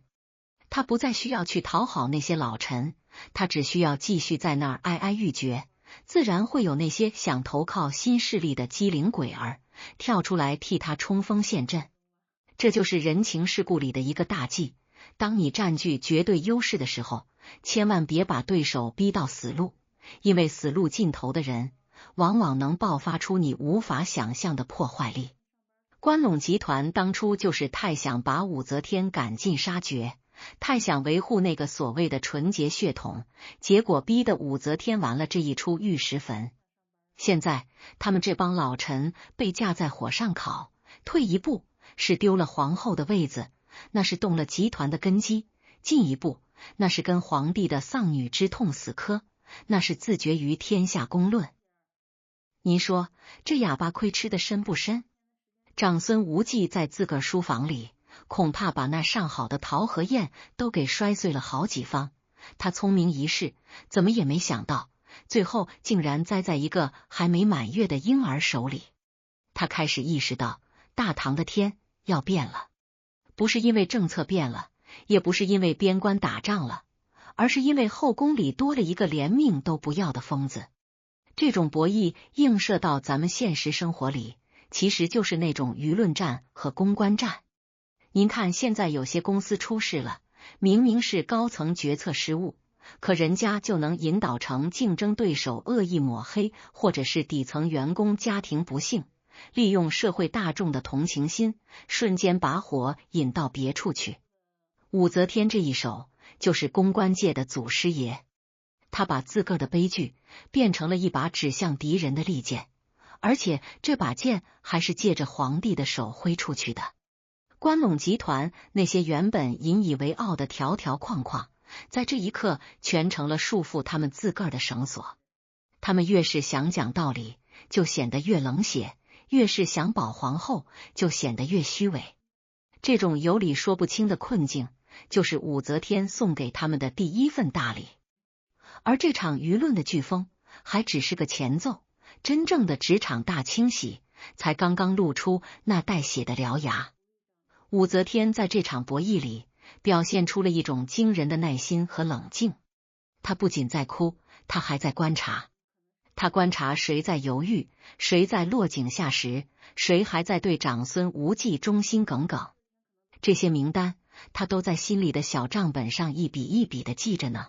他不再需要去讨好那些老臣，他只需要继续在那儿哀哀欲绝，自然会有那些想投靠新势力的机灵鬼儿跳出来替他冲锋陷阵。这就是人情世故里的一个大忌，当你占据绝对优势的时候，千万别把对手逼到死路，因为死路尽头的人往往能爆发出你无法想象的破坏力。关陇集团当初就是太想把武则天赶尽杀绝，太想维护那个所谓的纯洁血统，结果逼得武则天玩了这一出玉石坟。现在他们这帮老臣被架在火上烤，退一步是丢了皇后的位子，那是动了集团的根基；进一步那是跟皇帝的丧女之痛死磕，那是自绝于天下公论。您说这哑巴亏吃的深不深？长孙无忌在自个儿书房里，恐怕把那上好的桃核宴都给摔碎了好几方。他聪明一世，怎么也没想到，最后竟然栽在一个还没满月的婴儿手里。他开始意识到，大唐的天要变了，不是因为政策变了，也不是因为边关打仗了，而是因为后宫里多了一个连命都不要的疯子。这种博弈映射到咱们现实生活里，其实就是那种舆论战和公关战。您看现在有些公司出事了，明明是高层决策失误，可人家就能引导成竞争对手恶意抹黑，或者是底层员工家庭不幸，利用社会大众的同情心，瞬间把火引到别处去。武则天这一手就是公关界的祖师爷，他把自个儿的悲剧变成了一把指向敌人的利剑，而且这把剑还是借着皇帝的手挥出去的。关陇集团那些原本引以为傲的条条框框，在这一刻全成了束缚他们自个儿的绳索。他们越是想讲道理，就显得越冷血，越是想保皇后，就显得越虚伪。这种有理说不清的困境，就是武则天送给他们的第一份大礼。而这场舆论的飓风还只是个前奏，真正的职场大清洗才刚刚露出那带血的獠牙。武则天在这场博弈里表现出了一种惊人的耐心和冷静。她不仅在哭，她还在观察。她观察谁在犹豫，谁在落井下石，谁还在对长孙无忌忠心耿耿。这些名单，她都在心里的小账本上一笔一笔的记着呢。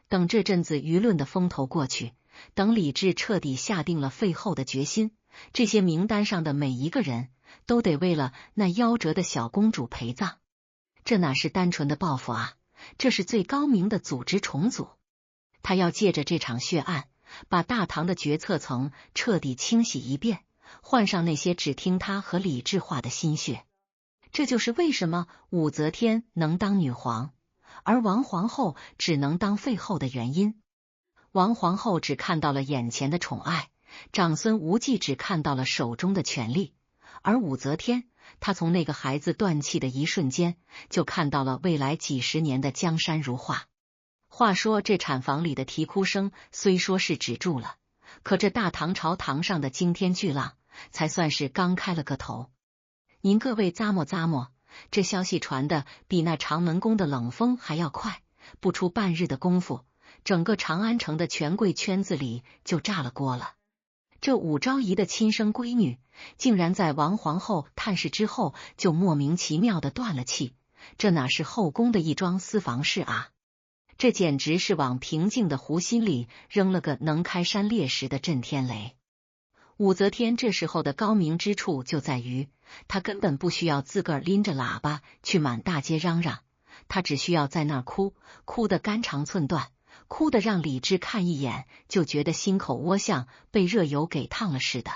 等这阵子舆论的风头过去，等李治彻底下定了废后的决心，这些名单上的每一个人都得为了那夭折的小公主陪葬。这哪是单纯的报复啊，这是最高明的组织重组。他要借着这场血案，把大唐的决策层彻底清洗一遍，换上那些只听他和李治话的心血。这就是为什么武则天能当女皇，而王皇后只能当废后的原因。王皇后只看到了眼前的宠爱，长孙无忌只看到了手中的权力，而武则天，她从那个孩子断气的一瞬间，就看到了未来几十年的江山如画。话说这产房里的啼哭声虽说是止住了，可这大唐朝堂上的惊天巨浪才算是刚开了个头。您各位咂摸咂摸，这消息传的比那长门宫的冷风还要快，不出半日的功夫，整个长安城的权贵圈子里就炸了锅了。这武昭仪的亲生闺女，竟然在王皇后探视之后就莫名其妙的断了气，这哪是后宫的一桩私房事啊？这简直是往平静的湖心里扔了个能开山裂石的震天雷。武则天这时候的高明之处就在于，她根本不需要自个儿拎着喇叭去满大街嚷嚷，她只需要在那儿哭，哭得肝肠寸断，哭得让李治看一眼就觉得心口窝像被热油给烫了似的。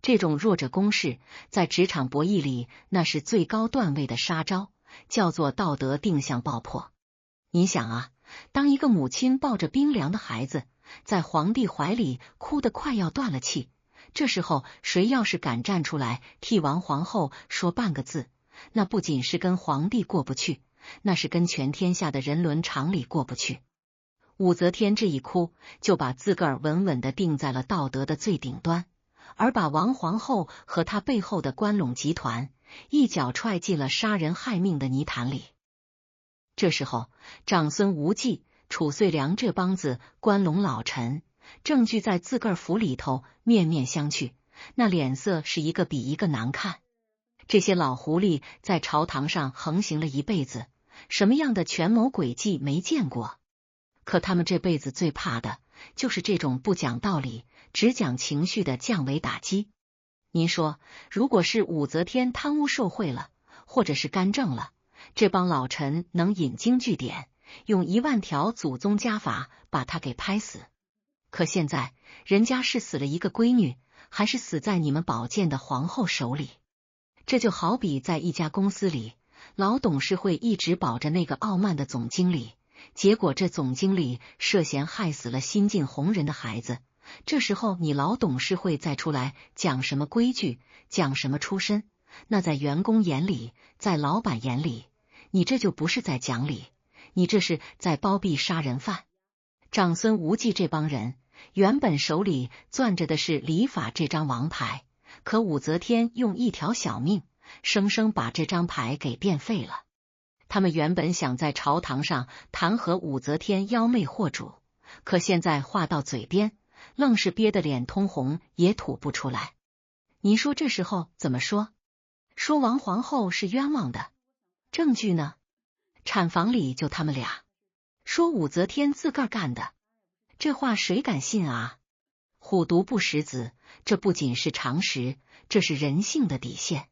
这种弱者攻势，在职场博弈里那是最高段位的杀招，叫做道德定向爆破。你想啊，当一个母亲抱着冰凉的孩子，在皇帝怀里哭得快要断了气，这时候谁要是敢站出来替王皇后说半个字，那不仅是跟皇帝过不去，那是跟全天下的人伦常理过不去。武则天这一哭，就把自个儿稳稳地定在了道德的最顶端，而把王皇后和她背后的关陇集团一脚踹进了杀人害命的泥潭里。这时候，长孙无忌、褚遂良这帮子关陇老臣正聚在自个儿府里头，面面相觑，那脸色是一个比一个难看。这些老狐狸在朝堂上横行了一辈子，什么样的权谋诡计没见过？可他们这辈子最怕的就是这种不讲道理、只讲情绪的降维打击。您说，如果是武则天贪污受贿了，或者是干政了，这帮老臣能引经据典，用10000条祖宗家法把他给拍死。可现在人家是死了一个闺女，还是死在你们宝剑的皇后手里。这就好比在一家公司里，老董事会一直保着那个傲慢的总经理，结果这总经理涉嫌害死了新晋红人的孩子，这时候你老董事会再出来讲什么规矩，讲什么出身，那在员工眼里，在老板眼里，你这就不是在讲理，你这是在包庇杀人犯。长孙无忌这帮人原本手里攥着的是礼法这张王牌，可武则天用一条小命，生生把这张牌给变废了。他们原本想在朝堂上弹劾武则天妖媚惑主，可现在话到嘴边，愣是憋得脸通红，也吐不出来。你说这时候怎么说？说王皇后是冤枉的，证据呢？产房里就他们俩。说武则天自个儿干的，这话谁敢信啊？虎毒不食子，这不仅是常识，这是人性的底线。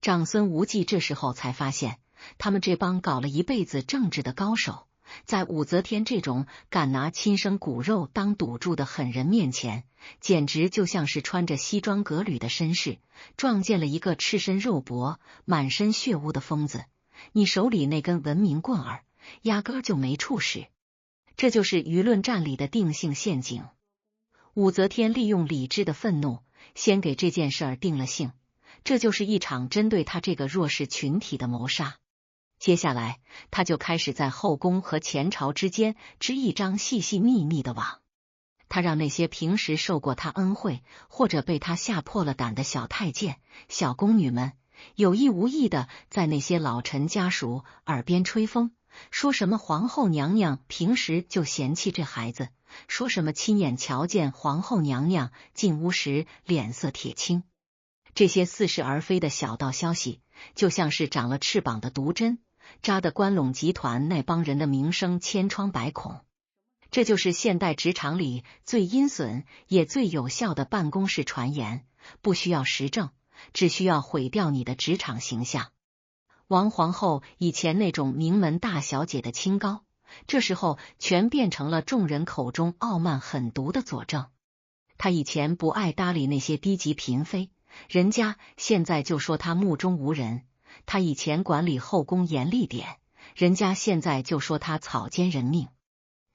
长孙无忌这时候才发现，他们这帮搞了一辈子政治的高手，在武则天这种敢拿亲生骨肉当赌注的狠人面前，简直就像是穿着西装革履的绅士撞见了一个赤身肉搏、满身血污的疯子。你手里那根文明棍儿，压根儿就没处使。这就是舆论战里的定性陷阱。武则天利用理智的愤怒，先给这件事儿定了性，这就是一场针对他这个弱势群体的谋杀。接下来，他就开始在后宫和前朝之间织一张细细密密的网。他让那些平时受过他恩惠或者被他吓破了胆的小太监、小宫女们，有意无意的在那些老臣家属耳边吹风，说什么皇后娘娘平时就嫌弃这孩子，说什么亲眼瞧见皇后娘娘进屋时脸色铁青。这些似是而非的小道消息，就像是长了翅膀的毒针，扎得关陇集团那帮人的名声千疮百孔。这就是现代职场里最阴损也最有效的办公室传言，不需要实证，只需要毁掉你的职场形象。王皇后以前那种名门大小姐的清高，这时候全变成了众人口中傲慢狠毒的佐证。她以前不爱搭理那些低级嫔妃，人家现在就说她目中无人；她以前管理后宫严厉点，人家现在就说她草菅人命。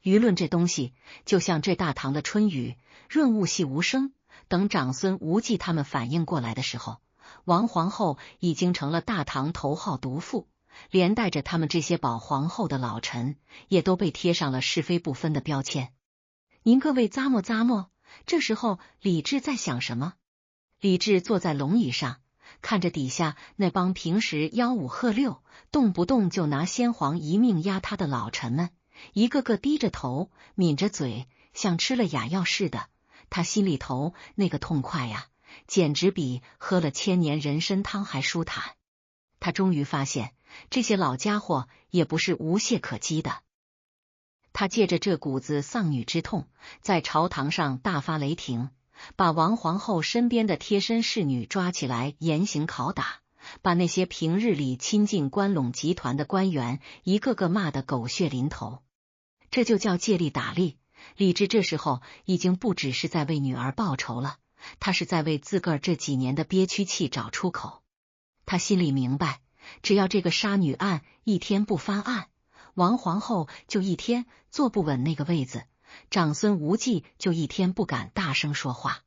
舆论这东西就像这大唐的春雨，润物细无声。等长孙无忌他们反应过来的时候，王皇后已经成了大唐头号毒妇，连带着他们这些保皇后的老臣也都被贴上了是非不分的标签。您各位咂摸咂摸，这时候李治在想什么？李治坐在龙椅上，看着底下那帮平时吆五喝六，动不动就拿先皇一命压他的老臣们，一个个低着头，抿着嘴，像吃了哑药似的。他心里头那个痛快呀，简直比喝了1000年人参汤还舒坦。他终于发现，这些老家伙也不是无懈可击的。他借着这股子丧女之痛，在朝堂上大发雷霆，把王皇后身边的贴身侍女抓起来严刑拷打，把那些平日里亲近关陇集团的官员一个个骂得狗血淋头。这就叫借力打力。李治这时候已经不只是在为女儿报仇了，他是在为自个儿这几年的憋屈气找出口。他心里明白，只要这个杀女案一天不翻案，王皇后就一天坐不稳那个位子，长孙无忌就一天不敢大声说话。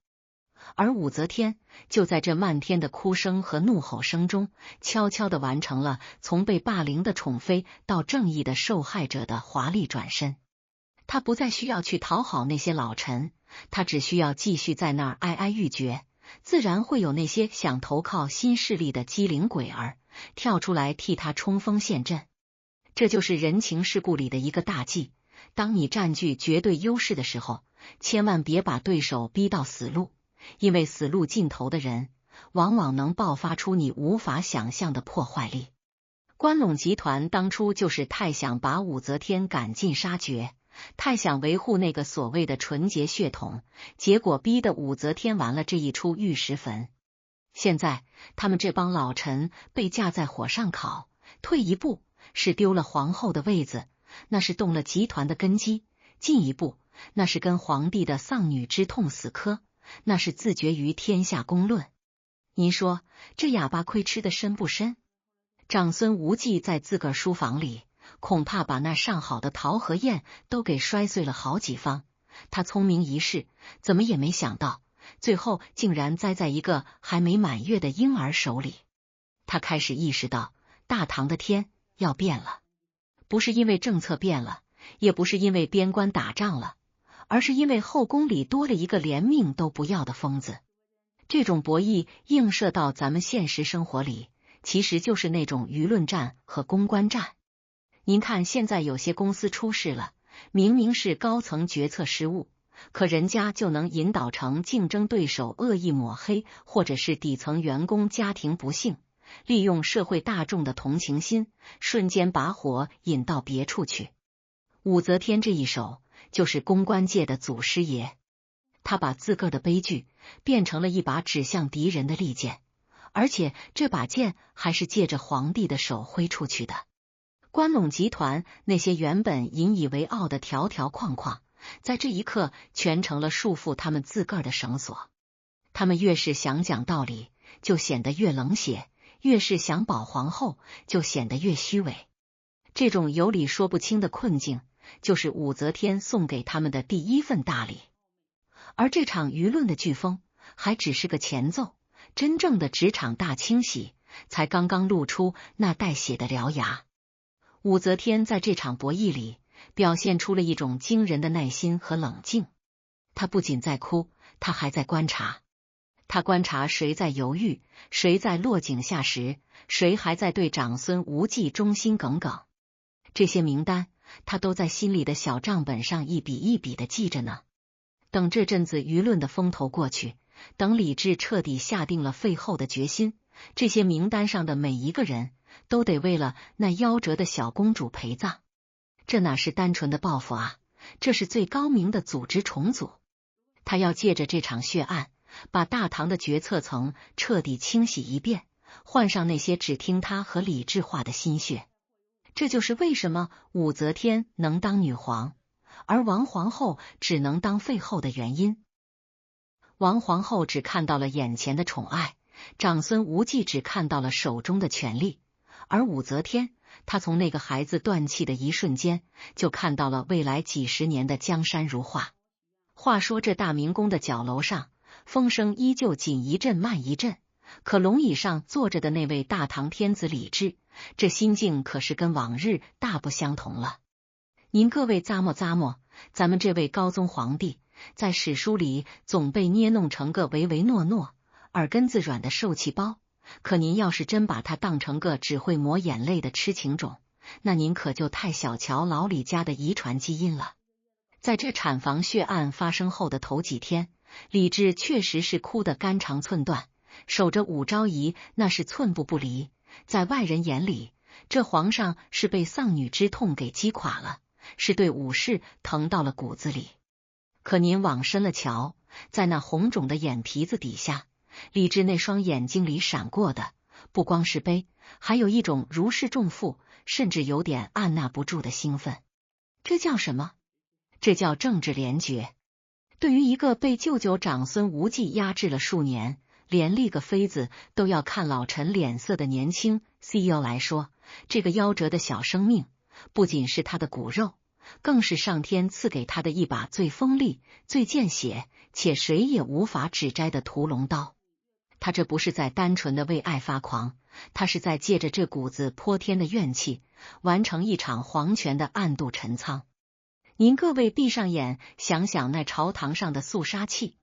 而武则天就在这漫天的哭声和怒吼声中，悄悄地完成了从被霸凌的宠妃到正义的受害者的华丽转身。他不再需要去讨好那些老臣，他只需要继续在那儿哀哀欲绝，自然会有那些想投靠新势力的机灵鬼儿跳出来替他冲锋陷阵。这就是人情世故里的一个大忌，当你占据绝对优势的时候，千万别把对手逼到死路，因为死路尽头的人往往能爆发出你无法想象的破坏力。关陇集团当初就是太想把武则天赶尽杀绝，太想维护那个所谓的纯洁血统，结果逼得武则天玩了这一出玉石坟。现在他们这帮老臣被架在火上烤，退一步是丢了皇后的位子，那是动了集团的根基；进一步那是跟皇帝的丧女之痛死磕，那是自绝于天下公论。您说这哑巴亏吃的深不深？长孙无忌在自个儿书房里恐怕把那上好的桃核宴都给摔碎了好几方。他聪明一世，怎么也没想到，最后竟然栽在一个还没满月的婴儿手里。他开始意识到大唐的天要变了，不是因为政策变了，也不是因为边关打仗了，而是因为后宫里多了一个连命都不要的疯子。这种博弈映射到咱们现实生活里，其实就是那种舆论战和公关战。您看现在有些公司出事了，明明是高层决策失误，可人家就能引导成竞争对手恶意抹黑，或者是底层员工家庭不幸，利用社会大众的同情心，瞬间把火引到别处去。武则天这一手就是公关界的祖师爷，他把自个儿的悲剧变成了一把指向敌人的利剑，而且这把剑还是借着皇帝的手挥出去的。关陇集团那些原本引以为傲的条条框框，在这一刻全成了束缚他们自个儿的绳索。他们越是想讲道理，就显得越冷血；越是想保皇后，就显得越虚伪。这种有理说不清的困境，就是武则天送给他们的第一份大礼。而这场舆论的飓风还只是个前奏，真正的职场大清洗才刚刚露出那带血的獠牙。武则天在这场博弈里表现出了一种惊人的耐心和冷静。她不仅在哭，她还在观察。她观察谁在犹豫，谁在落井下石，谁还在对长孙无忌忠心耿耿。这些名单，她都在心里的小账本上一笔一笔的记着呢。等这阵子舆论的风头过去，等李治彻底下定了废后的决心，这些名单上的每一个人都得为了那夭折的小公主陪葬。这哪是单纯的报复啊，这是最高明的组织重组。他要借着这场血案，把大唐的决策层彻底清洗一遍，换上那些只听他和李治话的心血。这就是为什么武则天能当女皇，而王皇后只能当废后的原因。王皇后只看到了眼前的宠爱，长孙无忌只看到了手中的权力，而武则天，她从那个孩子断气的一瞬间，就看到了未来几十年的江山如画。话说这大明宫的角楼上，风声依旧紧一阵慢一阵，可龙椅上坐着的那位大唐天子李治，这心境可是跟往日大不相同了。您各位咂摸咂摸，咱们这位高宗皇帝在史书里总被捏弄成个唯唯诺诺、耳根子软的受气包，可您要是真把他当成个只会抹眼泪的痴情种，那您可就太小瞧老李家的遗传基因了。在这产房血案发生后的头几天，李治确实是哭得肝肠寸断，守着武昭仪那是寸步不离。在外人眼里，这皇上是被丧女之痛给击垮了，是对武士疼到了骨子里。可您往深了瞧，在那红肿的眼皮子底下，李治那双眼睛里闪过的不光是悲，还有一种如释重负，甚至有点按捺不住的兴奋。这叫什么？这叫政治联觉。对于一个被舅舅长孙无忌压制了数年，连立个妃子都要看老臣脸色的年轻 CEO 来说，这个夭折的小生命不仅是他的骨肉，更是上天赐给他的一把最锋利、最见血，且谁也无法指摘的屠龙刀。他这不是在单纯的为爱发狂，他是在借着这股子泼天的怨气，完成一场皇权的暗度陈仓。您各位闭上眼，想想那朝堂上的肃杀气。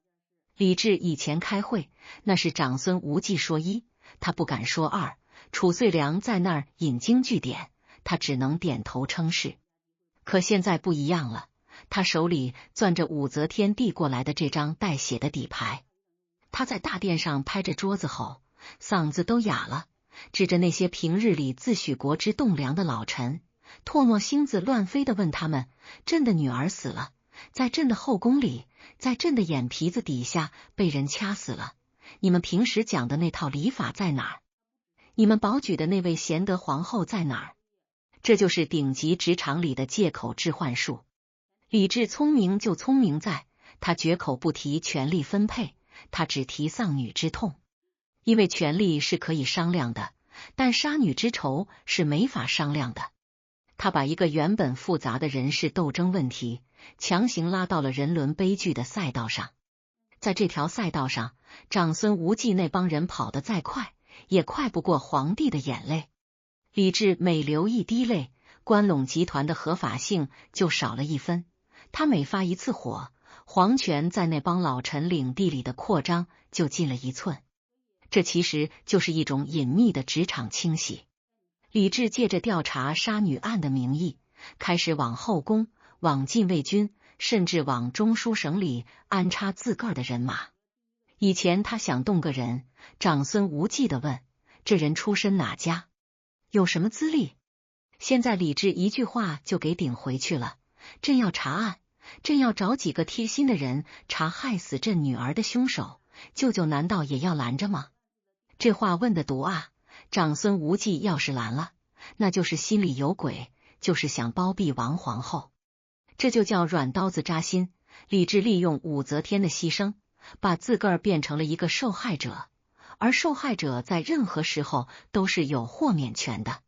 李治以前开会，那是长孙无忌说一，他不敢说二；褚遂良在那儿引经据典，他只能点头称是。可现在不一样了，他手里攥着武则天递过来的这张带血的底牌。他在大殿上拍着桌子吼，嗓子都哑了，指着那些平日里自诩国之栋梁的老臣，唾沫星子乱飞的问他们：朕的女儿死了，在朕的后宫里，在朕的眼皮子底下被人掐死了，你们平时讲的那套礼法在哪儿？你们保举的那位贤德皇后在哪儿？这就是顶级职场里的借口置换术。李治聪明就聪明在，他绝口不提权力分配，他只提丧女之痛。因为权力是可以商量的，但杀女之仇是没法商量的。他把一个原本复杂的人事斗争问题强行拉到了人伦悲剧的赛道上。在这条赛道上，长孙无忌那帮人跑得再快，也快不过皇帝的眼泪。李治每流一滴泪，关陇集团的合法性就少了一分。他每发一次火，皇权在那帮老臣领地里的扩张就近了一寸。这其实就是一种隐秘的职场清洗。李治借着调查杀女案的名义，开始往后宫、往禁卫军，甚至往中书省里安插自个儿的人马。以前他想动个人，长孙无忌地问：这人出身哪家？有什么资历？现在李治一句话就给顶回去了：朕要查案，朕要找几个贴心的人查害死朕女儿的凶手，舅舅难道也要拦着吗？这话问得毒啊！长孙无忌要是拦了，那就是心里有鬼，就是想包庇王皇后。这就叫软刀子扎心。李治利用武则天的牺牲，把自个儿变成了一个受害者，而受害者在任何时候都是有豁免权的。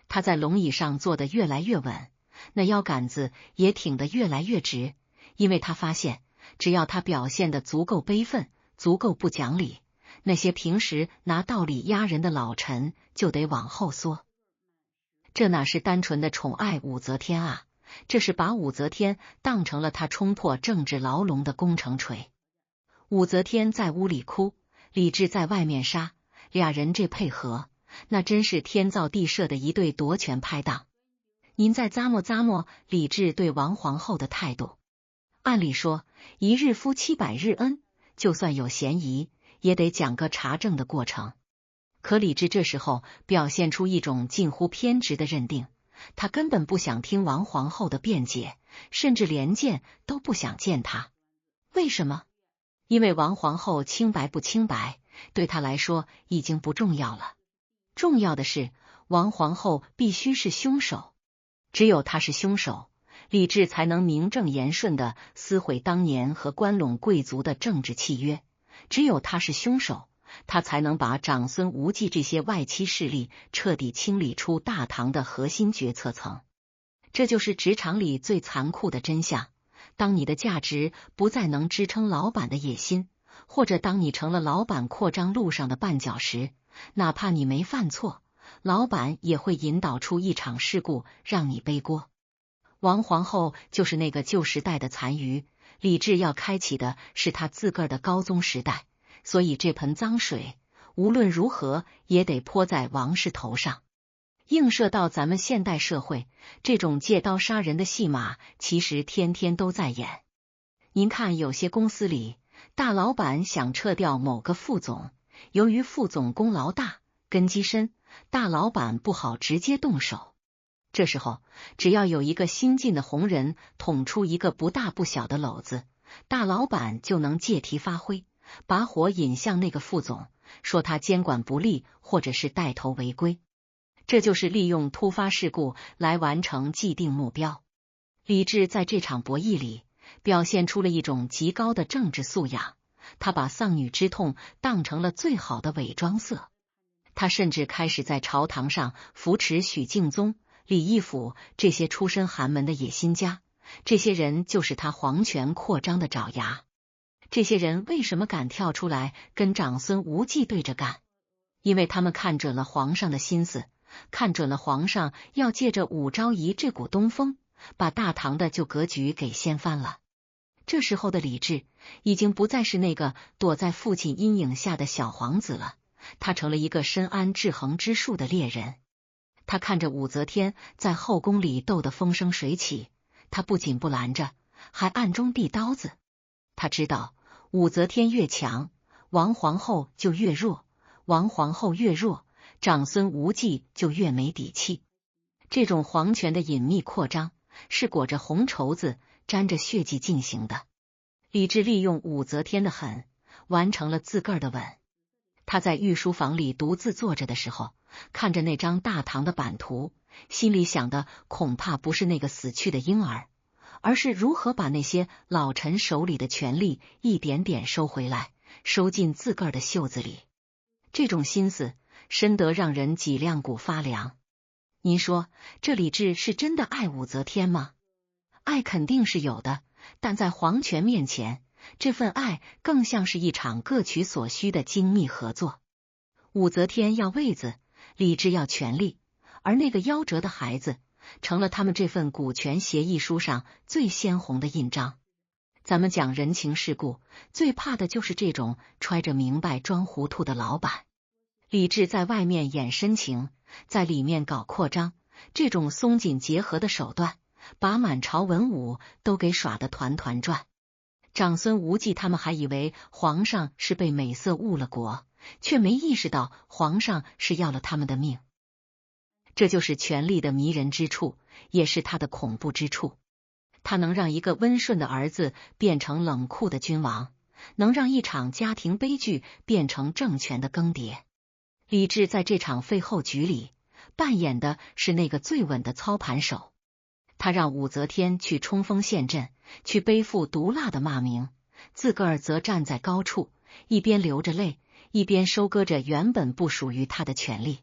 他在龙椅上坐得越来越稳，那腰杆子也挺得越来越直，因为他发现，只要他表现得足够悲愤，足够不讲理，那些平时拿道理压人的老臣就得往后缩。这哪是单纯的宠爱武则天啊，这是把武则天当成了他冲破政治牢笼的工程锤。武则天在屋里哭，李治在外面杀，俩人这配合，那真是天造地设的一对夺权拍档。您再咂摸咂摸李治对王皇后的态度。按理说，一日夫700日恩，就算有嫌疑，也得讲个查证的过程。可李治这时候表现出一种近乎偏执的认定，他根本不想听王皇后的辩解，甚至连见都不想见她。为什么？因为王皇后清白不清白，对他来说已经不重要了。重要的是，王皇后必须是凶手。只有她是凶手，李治才能名正言顺地撕毁当年和关陇贵族的政治契约。只有他是凶手，他才能把长孙无忌这些外戚势力彻底清理出大唐的核心决策层。这就是职场里最残酷的真相。当你的价值不再能支撑老板的野心，或者当你成了老板扩张路上的绊脚石，哪怕你没犯错，老板也会引导出一场事故让你背锅。王皇后就是那个旧时代的残余，李治要开启的是他自个儿的高宗时代，所以这盆脏水无论如何也得泼在王氏头上。映射到咱们现代社会，这种借刀杀人的戏码其实天天都在演。您看有些公司里，大老板想撤掉某个副总，由于副总功劳大，根基深，大老板不好直接动手。这时候，只要有一个新进的红人捅出一个不大不小的篓子，大老板就能借题发挥，把火引向那个副总，说他监管不力或者是带头违规。这就是利用突发事故来完成既定目标。李治在这场博弈里表现出了一种极高的政治素养，他把丧女之痛当成了最好的伪装色。他甚至开始在朝堂上扶持许敬宗、李义府这些出身寒门的野心家，这些人就是他皇权扩张的爪牙。这些人为什么敢跳出来跟长孙无忌对着干？因为他们看准了皇上的心思，看准了皇上要借着武昭仪这股东风，把大唐的旧格局给掀翻了。这时候的李治已经不再是那个躲在父亲阴影下的小皇子了，他成了一个深谙制衡之术的猎人。他看着武则天在后宫里斗得风生水起，他不仅不拦着，还暗中递刀子。他知道武则天越强，王皇后就越弱，王皇后越弱，长孙无忌就越没底气。这种皇权的隐秘扩张是裹着红绸子沾着血迹进行的。李治利用武则天的狠，完成了自个儿的稳。他在御书房里独自坐着的时候，看着那张大唐的版图，心里想的恐怕不是那个死去的婴儿，而是如何把那些老臣手里的权力一点点收回来，收进自个儿的袖子里。这种心思深得让人脊梁骨发凉。您说这李治是真的爱武则天吗？爱肯定是有的，但在皇权面前，这份爱更像是一场各取所需的精密合作。武则天要位子，李治要权力，而那个夭折的孩子成了他们这份股权协议书上最鲜红的印章。咱们讲人情世故，最怕的就是这种揣着明白装糊涂的老板。李治在外面演深情，在里面搞扩张，这种松紧结合的手段，把满朝文武都给耍得团团转。长孙无忌他们还以为皇上是被美色误了国，却没意识到皇上是要了他们的命。这就是权力的迷人之处，也是他的恐怖之处。他能让一个温顺的儿子变成冷酷的君王，能让一场家庭悲剧变成政权的更迭。李治在这场废后局里扮演的是那个最稳的操盘手。他让武则天去冲锋陷阵，去背负毒辣的骂名，自个儿则站在高处，一边流着泪，一边收割着原本不属于他的权利。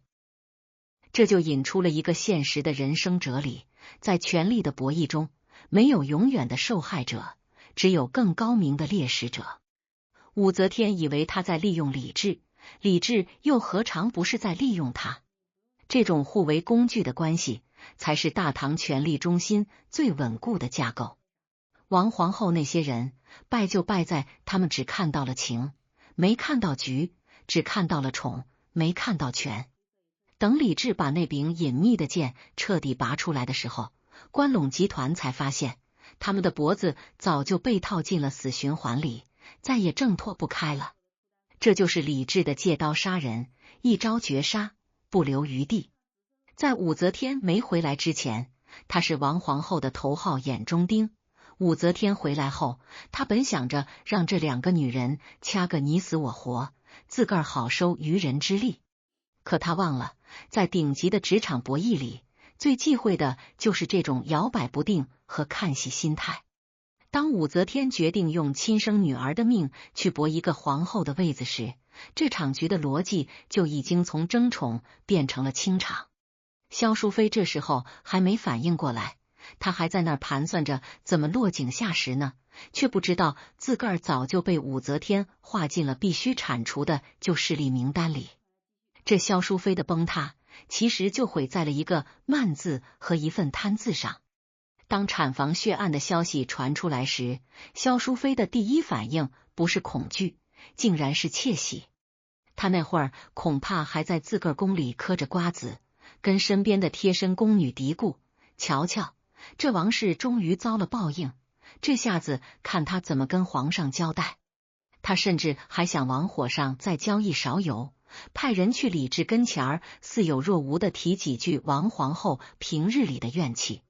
这就引出了一个现实的人生哲理，在权力的博弈中，没有永远的受害者，只有更高明的猎食者。武则天以为他在利用李治，李治又何尝不是在利用他？这种互为工具的关系，才是大唐权力中心最稳固的架构。王皇后那些人败就败在他们只看到了情，没看到局；只看到了宠，没看到权。等李治把那柄隐秘的剑彻底拔出来的时候，关陇集团才发现，他们的脖子早就被套进了死循环里，再也挣脱不开了。这就是李治的借刀杀人，一招绝杀，不留余地。在武则天没回来之前，他是王皇后的头号眼中钉。武则天回来后，他本想着让这两个女人掐个你死我活，自个儿好收渔人之利。可他忘了，在顶级的职场博弈里，最忌讳的就是这种摇摆不定和看戏心态。当武则天决定用亲生女儿的命去搏一个皇后的位子时，这场局的逻辑就已经从争宠变成了清场。萧淑妃这时候还没反应过来，她还在那儿盘算着怎么落井下石呢，却不知道自个儿早就被武则天划进了必须铲除的旧势力名单里。这萧淑妃的崩塌，其实就毁在了一个慢字和一份贪字上。当产房血案的消息传出来时，萧淑妃的第一反应不是恐惧，竟然是窃喜。她那会儿恐怕还在自个儿宫里嗑着瓜子，跟身边的贴身宫女嘀咕：瞧瞧，这王氏终于遭了报应，这下子看他怎么跟皇上交代。他甚至还想往火上再浇一勺油，派人去李治跟前儿似有若无的提几句王皇后平日里的怨气。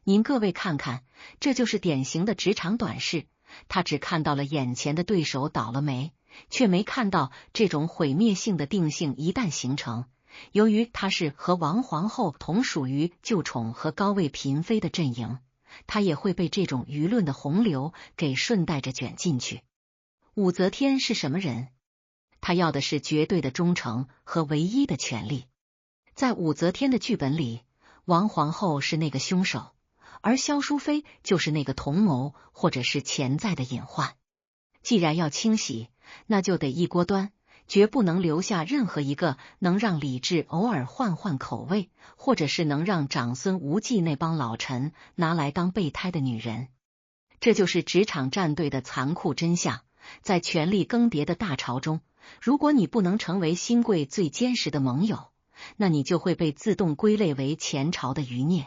您各位看看，这就是典型的职场短视，他只看到了眼前的对手倒了霉，却没看到这种毁灭性的定性一旦形成，由于他是和王皇后同属于旧宠和高位嫔妃的阵营，他也会被这种舆论的洪流给顺带着卷进去。武则天是什么人？他要的是绝对的忠诚和唯一的权利。在武则天的剧本里，王皇后是那个凶手，而萧淑妃就是那个同谋或者是潜在的隐患。既然要清洗，那就得一锅端，绝不能留下任何一个能让李治偶尔换换口味，或者是能让长孙无忌那帮老臣拿来当备胎的女人。这就是职场战队的残酷真相。在权力更迭的大潮中，如果你不能成为新贵最坚实的盟友，那你就会被自动归类为前朝的余孽。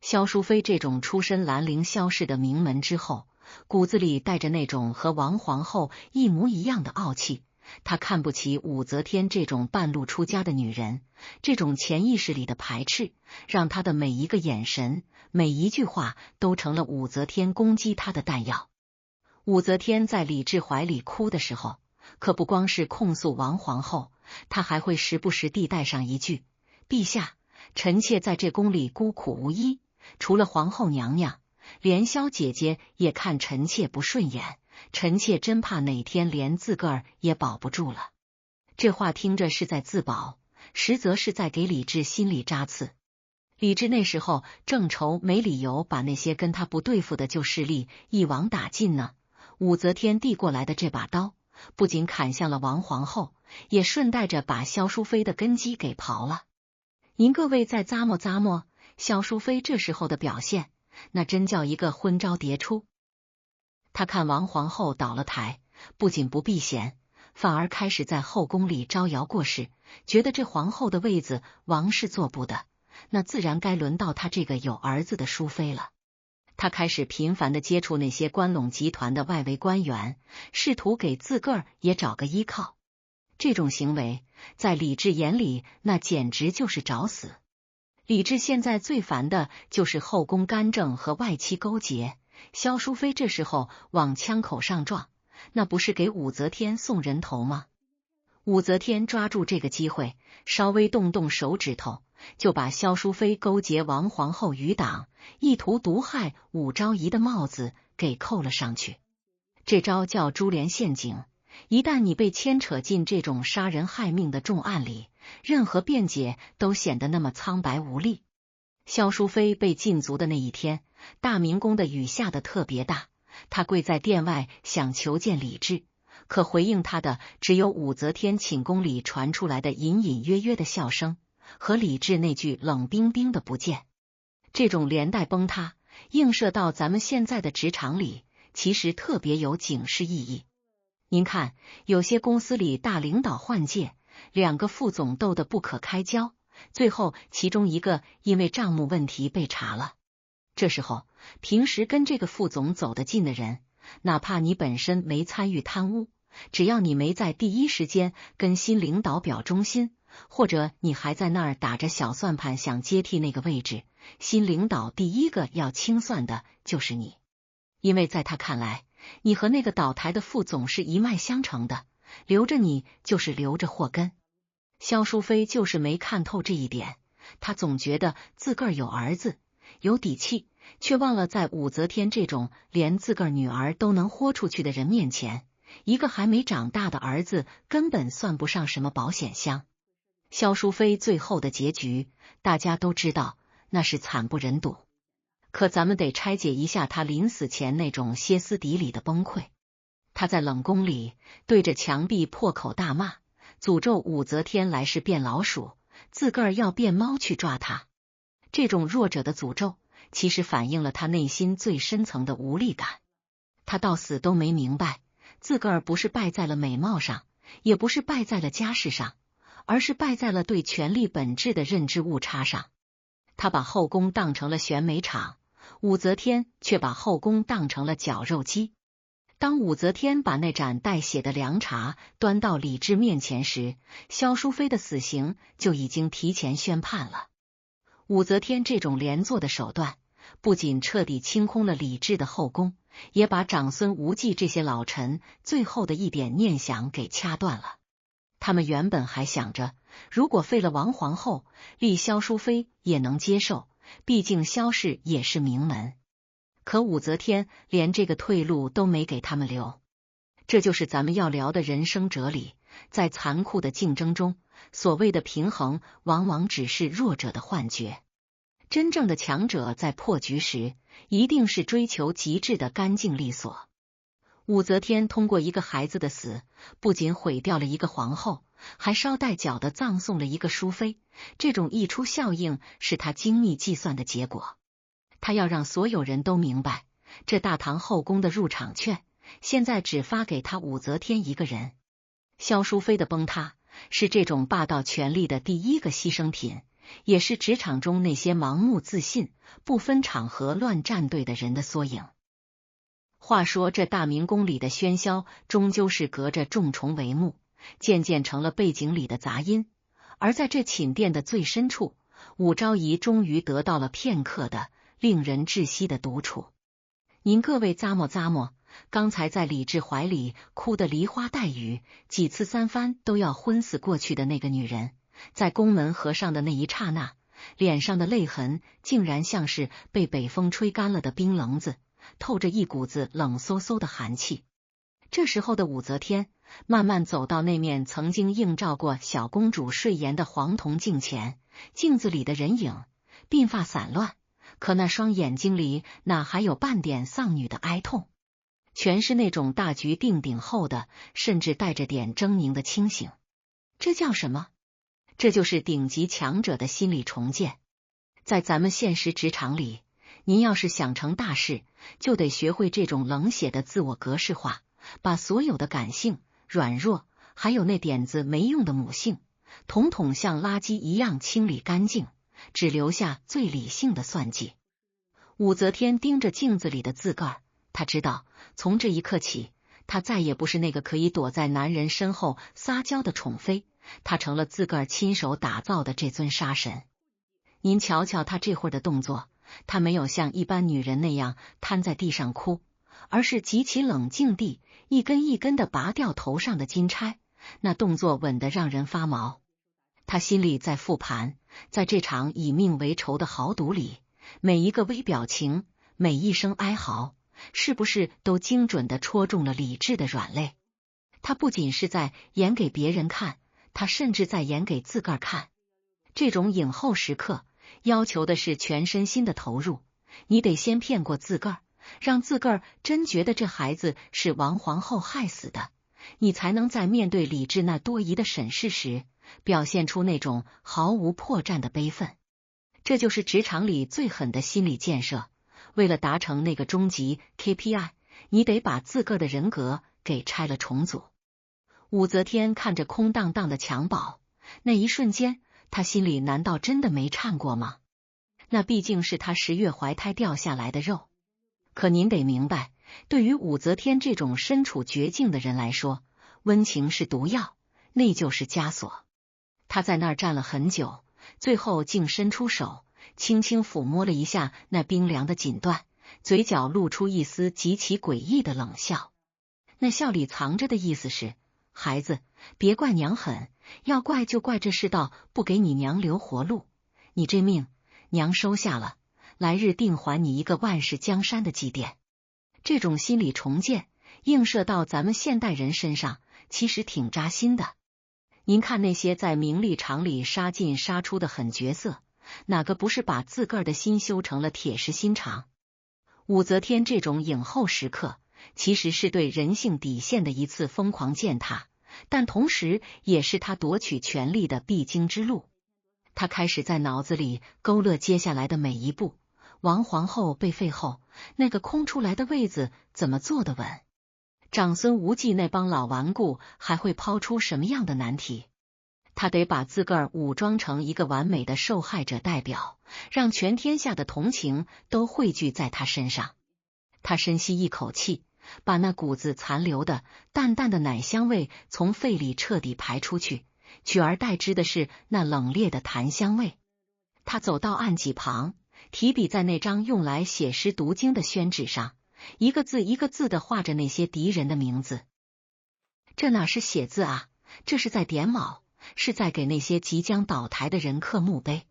萧淑妃这种出身兰陵萧氏的名门之后，骨子里带着那种和王皇后一模一样的傲气。她看不起武则天这种半路出家的女人，这种潜意识里的排斥，让她的每一个眼神、每一句话都成了武则天攻击她的弹药。武则天在李治怀里哭的时候，可不光是控诉王皇后，她还会时不时地带上一句：陛下，臣妾在这宫里孤苦无依，除了皇后娘娘，连萧姐姐也看臣妾不顺眼，臣妾真怕哪天连自个儿也保不住了。这话听着是在自保，实则是在给李治心里扎刺。李治那时候正愁没理由把那些跟他不对付的旧势力一网打尽呢。武则天递过来的这把刀，不仅砍向了王皇后，也顺带着把萧淑妃的根基给刨了。您各位再咂摸咂摸萧淑妃这时候的表现，那真叫一个昏招迭出。他看王皇后倒了台，不仅不避嫌，反而开始在后宫里招摇过市，觉得这皇后的位子王氏坐不得，那自然该轮到他这个有儿子的淑妃了。他开始频繁地接触那些关陇集团的外围官员，试图给自个儿也找个依靠。这种行为在李治眼里那简直就是找死。李治现在最烦的就是后宫干政和外戚勾结，萧淑妃这时候往枪口上撞，那不是给武则天送人头吗？武则天抓住这个机会，稍微动动手指头，就把萧淑妃勾结王皇后余党，意图毒害武昭仪的帽子给扣了上去。这招叫株连陷阱，一旦你被牵扯进这种杀人害命的重案里，任何辩解都显得那么苍白无力。萧淑妃被禁足的那一天，大明宫的雨下得特别大，她跪在殿外想求见李治，可回应她的只有武则天寝宫里传出来的隐隐约约的笑声和李治那句冷冰冰的不见。这种连带崩塌映射到咱们现在的职场里，其实特别有警示意义。您看，有些公司里大领导换届，两个副总斗得不可开交，最后其中一个因为账目问题被查了。这时候，平时跟这个副总走得近的人，哪怕你本身没参与贪污，只要你没在第一时间跟新领导表忠心，或者你还在那儿打着小算盘想接替那个位置，新领导第一个要清算的就是你。因为在他看来，你和那个倒台的副总是一脉相承的，留着你就是留着祸根。萧淑妃就是没看透这一点，她总觉得自个儿有儿子，有底气，却忘了在武则天这种连自个儿女儿都能豁出去的人面前，一个还没长大的儿子根本算不上什么保险箱。萧淑妃最后的结局，大家都知道，那是惨不忍睹。可咱们得拆解一下她临死前那种歇斯底里的崩溃。她在冷宫里对着墙壁破口大骂，诅咒武则天来世变老鼠，自个儿要变猫去抓她。这种弱者的诅咒，其实反映了她内心最深层的无力感。她到死都没明白，自个儿不是败在了美貌上，也不是败在了家世上，而是败在了对权力本质的认知误差上。她把后宫当成了选美场，武则天却把后宫当成了绞肉机。当武则天把那盏带血的凉茶端到李治面前时，萧淑妃的死刑就已经提前宣判了。武则天这种连坐的手段，不仅彻底清空了李治的后宫，也把长孙无忌这些老臣最后的一点念想给掐断了。他们原本还想着，如果废了王皇后，立萧淑妃也能接受，毕竟萧氏也是名门。可武则天连这个退路都没给他们留。这就是咱们要聊的人生哲理，在残酷的竞争中，所谓的平衡往往只是弱者的幻觉。真正的强者在破局时，一定是追求极致的干净利索。武则天通过一个孩子的死，不仅毁掉了一个皇后，还捎带脚的葬送了一个淑妃。这种溢出效应是她精密计算的结果。她要让所有人都明白，这大唐后宫的入场券现在只发给她武则天一个人。萧淑妃的崩塌是这种霸道权力的第一个牺牲品，也是职场中那些盲目自信、不分场合乱站队的人的缩影。话说这大明宫里的喧嚣，终究是隔着重重帷幕，渐渐成了背景里的杂音。而在这寝殿的最深处，武昭仪终于得到了片刻的令人窒息的独处。您各位咂摸咂摸，刚才在李治怀里哭得梨花带雨，几次三番都要昏死过去的那个女人，在宫门合上的那一刹那，脸上的泪痕竟然像是被北风吹干了的冰棱子，透着一股子冷飕飕的寒气。这时候的武则天慢慢走到那面曾经映照过小公主睡颜的黄铜镜前，镜子里的人影鬓发散乱，可那双眼睛里哪还有半点丧女的哀痛，全是那种大局定鼎后的，甚至带着点狰狞的清醒。这叫什么？这就是顶级强者的心理重建。在咱们现实职场里，您要是想成大事，就得学会这种冷血的自我格式化，把所有的感性、软弱，还有那点子没用的母性，统统像垃圾一样清理干净，只留下最理性的算计。武则天盯着镜子里的自个儿，他知道，从这一刻起，他再也不是那个可以躲在男人身后撒娇的宠妃，他成了自个儿亲手打造的这尊杀神。您瞧瞧他这会儿的动作，他没有像一般女人那样瘫在地上哭，而是极其冷静地一根一根的拔掉头上的金钗，那动作稳得让人发毛。他心里在复盘，在这场以命为仇的豪赌里，每一个微表情，每一声哀嚎，是不是都精准地戳中了理智的软肋？他不仅是在演给别人看，他甚至在演给自个儿看。这种影后时刻，要求的是全身心的投入，你得先骗过自个儿，让自个儿真觉得这孩子是王皇后害死的，你才能在面对理智那多疑的审视时，表现出那种毫无破绽的悲愤。这就是职场里最狠的心理建设。为了达成那个终极 KPI， 你得把自个儿的人格给拆了重组。武则天看着空荡荡的襁褓，那一瞬间，他心里难道真的没颤过吗？那毕竟是他10月怀胎掉下来的肉。可您得明白，对于武则天这种身处绝境的人来说，温情是毒药，内疚是枷锁。他在那儿站了很久，最后竟伸出手，轻轻抚摸了一下那冰凉的锦缎，嘴角露出一丝极其诡异的冷笑。那笑里藏着的意思是，孩子，别怪娘狠，要怪就怪这世道不给你娘留活路，你这命娘收下了，来日定还你一个万世江山的祭奠。这种心理重建映射到咱们现代人身上，其实挺扎心的。您看那些在名利场里杀进杀出的狠角色，哪个不是把自个儿的心修成了铁石心肠？武则天这种影后时刻，其实是对人性底线的一次疯狂践踏，但同时也是他夺取权力的必经之路。他开始在脑子里勾勒接下来的每一步，王皇后被废后，那个空出来的位子怎么坐得稳？长孙无忌那帮老顽固还会抛出什么样的难题？他得把自个儿武装成一个完美的受害者代表，让全天下的同情都汇聚在他身上。他深吸一口气，把那股子残留的淡淡的奶香味从肺里彻底排出去，取而代之的是那冷冽的檀香味。他走到案几旁，提笔在那张用来写诗读经的宣纸上，一个字一个字的画着那些敌人的名字。这哪是写字啊，这是在点卯，是在给那些即将倒台的人刻墓碑。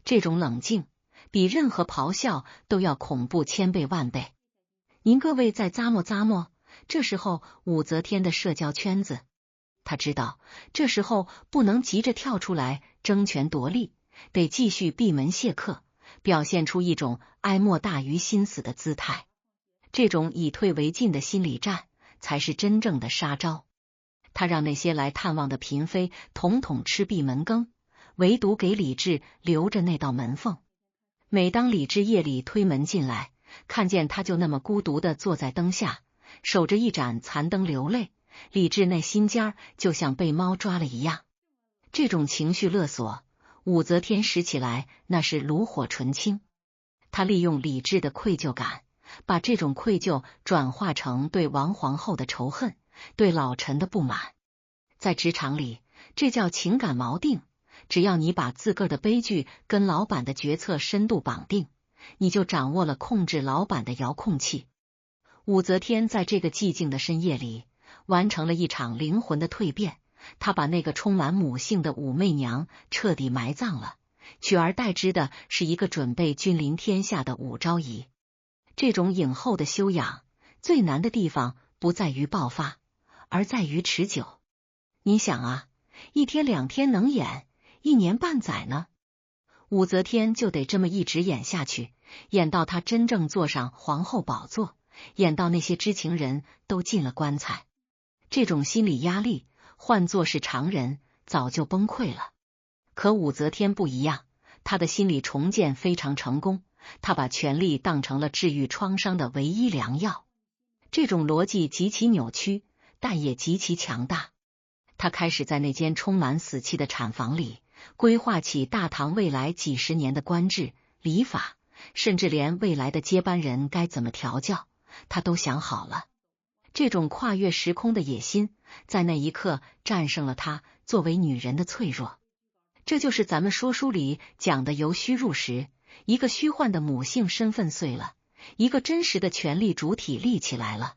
这种冷静比任何咆哮都要恐怖千倍万倍。您各位再咂摸，这时候武则天的社交圈子，他知道这时候不能急着跳出来争权夺利，得继续闭门谢客，表现出一种哀莫大于心死的姿态。这种以退为进的心理战才是真正的杀招。他让那些来探望的嫔妃统统吃闭门羹，唯独给李治留着那道门缝。每当李治夜里推门进来，看见他就那么孤独地坐在灯下，守着一盏残灯流泪，李治那心尖儿就像被猫抓了一样。这种情绪勒索，武则天使起来那是炉火纯青。他利用李治的愧疚感，把这种愧疚转化成对王皇后的仇恨，对老臣的不满。在职场里，这叫情感锚定。只要你把自个儿的悲剧跟老板的决策深度绑定，你就掌握了控制老板的遥控器。武则天在这个寂静的深夜里，完成了一场灵魂的蜕变。她把那个充满母性的武媚娘彻底埋葬了，取而代之的是一个准备君临天下的武昭仪。这种影后的修养，最难的地方不在于爆发，而在于持久。你想啊，1天2天能演，1年半载呢？武则天就得这么一直演下去，演到她真正坐上皇后宝座，演到那些知情人都进了棺材。这种心理压力，换作是常人早就崩溃了。可武则天不一样，她的心理重建非常成功，她把权力当成了治愈创伤的唯一良药。这种逻辑极其扭曲，但也极其强大。她开始在那间充满死气的产房里规划起大唐未来几十年的官制、礼法，甚至连未来的接班人该怎么调教，她都想好了。这种跨越时空的野心，在那一刻战胜了她作为女人的脆弱。这就是咱们说书里讲的由虚入实，一个虚幻的母性身份碎了，一个真实的权力主体立起来了。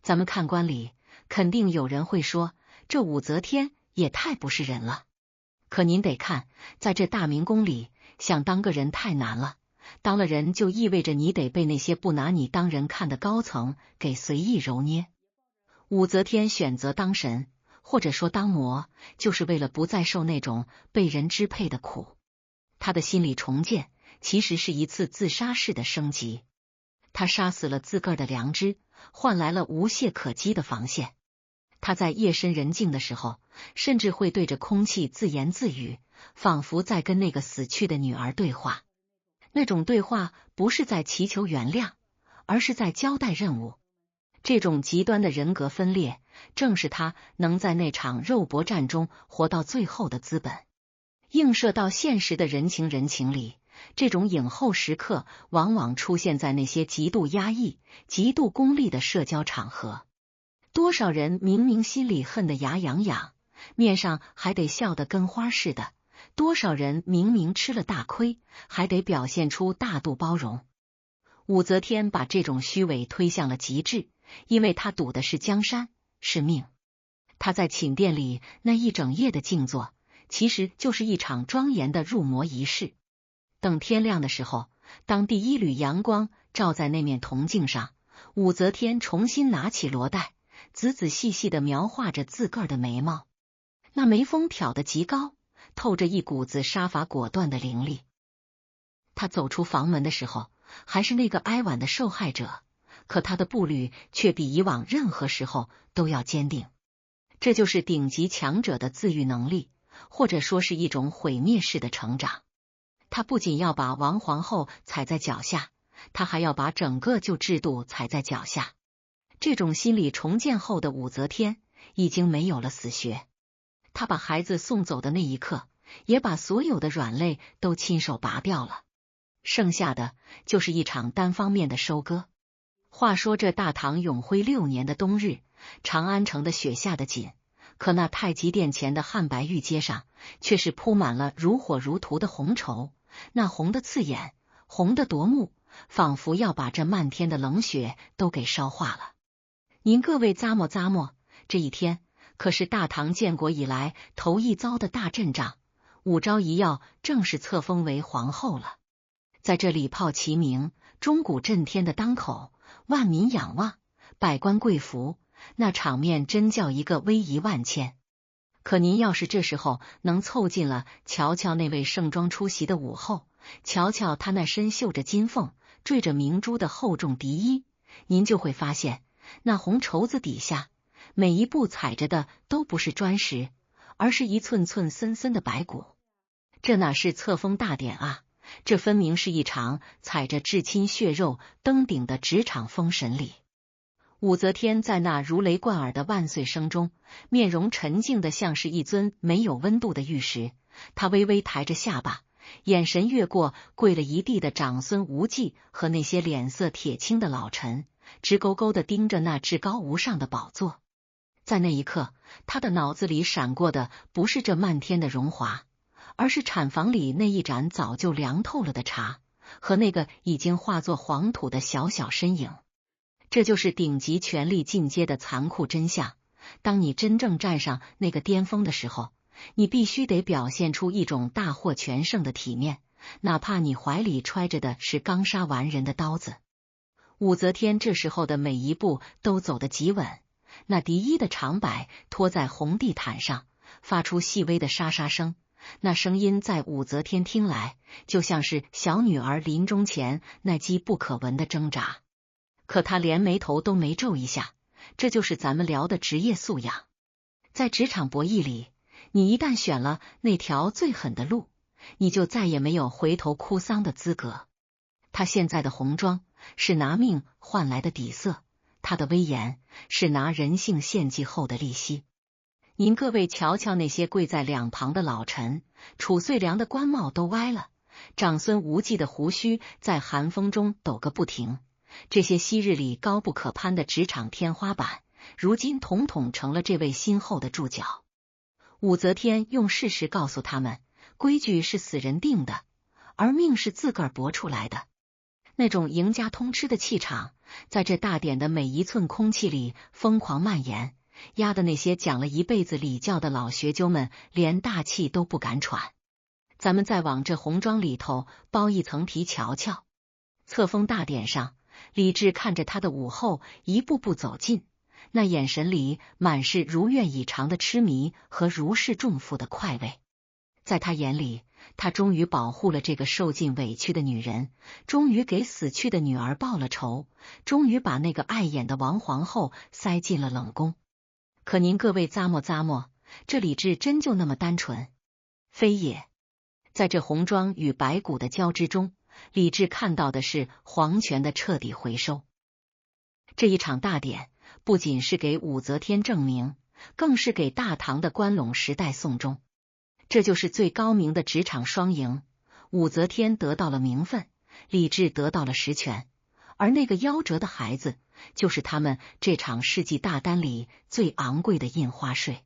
咱们看官里，肯定有人会说，这武则天也太不是人了。可您得看，在这大明宫里，想当个人太难了，当了人就意味着你得被那些不拿你当人看的高层给随意揉捏。武则天选择当神，或者说当魔，就是为了不再受那种被人支配的苦。她的心理重建其实是一次自杀式的升级，她杀死了自个儿的良知，换来了无懈可击的防线。她在夜深人静的时候，甚至会对着空气自言自语，仿佛在跟那个死去的女儿对话。那种对话不是在祈求原谅，而是在交代任务。这种极端的人格分裂，正是她能在那场肉搏战中活到最后的资本。映射到现实的人情里，这种影后时刻往往出现在那些极度压抑、极度功利的社交场合。多少人明明心里恨得牙痒痒，面上还得笑得跟花似的；多少人明明吃了大亏，还得表现出大度包容。武则天把这种虚伪推向了极致，因为她赌的是江山，是命。她在寝殿里那一整夜的静坐，其实就是一场庄严的入魔仪式。等天亮的时候，当第一缕阳光照在那面铜镜上，武则天重新拿起罗带，仔仔细细地描画着自个儿的眉毛。那眉峰挑得极高，透着一股子杀伐果断的凌厉。她走出房门的时候，还是那个哀婉的受害者，可她的步履却比以往任何时候都要坚定。这就是顶级强者的自愈能力，或者说是一种毁灭式的成长。她不仅要把王皇后踩在脚下，她还要把整个旧制度踩在脚下。这种心理重建后的武则天已经没有了死穴。她把孩子送走的那一刻，也把所有的软肋都亲手拔掉了，剩下的就是一场单方面的收割。话说这大唐永徽6年的冬日，长安城的雪下得紧，可那太极殿前的汉白玉阶上却是铺满了如火如荼的红绸，那红的刺眼，红的夺目，仿佛要把这漫天的冷雪都给烧化了。您各位咂摸咂摸，这一天可是大唐建国以来头一遭的大阵仗，武昭仪要正式册封为皇后了。在这礼炮齐鸣、钟鼓震天的当口，万民仰望，百官跪服，那场面真叫一个威仪万千。可您要是这时候能凑近了瞧瞧那位盛装出席的武后，瞧瞧她那身绣着金凤、缀着明珠的厚重涤衣，您就会发现，那红绸子底下每一步踩着的都不是砖石，而是一寸寸森森的白骨。这哪是册封大典啊，这分明是一场踩着至亲血肉登顶的职场封神礼。武则天在那如雷贯耳的万岁声中，面容沉静的像是一尊没有温度的玉石。她微微抬着下巴，眼神越过跪了一地的长孙无忌和那些脸色铁青的老臣，直勾勾地盯着那至高无上的宝座。在那一刻，她的脑子里闪过的不是这漫天的荣华，而是产房里那一盏早就凉透了的茶，和那个已经化作黄土的小小身影。这就是顶级权力进阶的残酷真相。当你真正站上那个巅峰的时候，你必须得表现出一种大获全胜的体面，哪怕你怀里揣着的是刚杀完人的刀子。武则天这时候的每一步都走得极稳，那涤衣的长摆拖在红地毯上，发出细微的沙沙声，那声音在武则天听来，就像是小女儿临终前那机不可闻的挣扎。可她连眉头都没皱一下，这就是咱们聊的职业素养。在职场博弈里，你一旦选了那条最狠的路，你就再也没有回头哭丧的资格。他现在的红妆是拿命换来的底色，他的威严是拿人性献祭后的利息。您各位瞧瞧那些跪在两旁的老臣，褚遂良的官帽都歪了，长孙无忌的胡须在寒风中抖个不停。这些昔日里高不可攀的职场天花板，如今统统成了这位新后的注脚。武则天用事实告诉他们，规矩是死人定的，而命是自个儿搏出来的。那种赢家通吃的气场，在这大典的每一寸空气里疯狂蔓延，压得那些讲了一辈子礼教的老学究们连大气都不敢喘。咱们再往这红妆里头剥一层皮瞧瞧。册封大典上，李治看着他的武后一步步走近，那眼神里满是如愿以偿的痴迷和如释重负的快慰。在他眼里，他终于保护了这个受尽委屈的女人，终于给死去的女儿报了仇，终于把那个碍眼的王皇后塞进了冷宫。可您各位咂摸咂摸，这李治真就那么单纯？非也。在这红妆与白骨的交织中，李治看到的是皇权的彻底回收。这一场大典不仅是给武则天正名，更是给大唐的关陇时代送终。这就是最高明的职场双赢，武则天得到了名分，李治得到了实权，而那个夭折的孩子，就是他们这场世纪大单里最昂贵的印花税。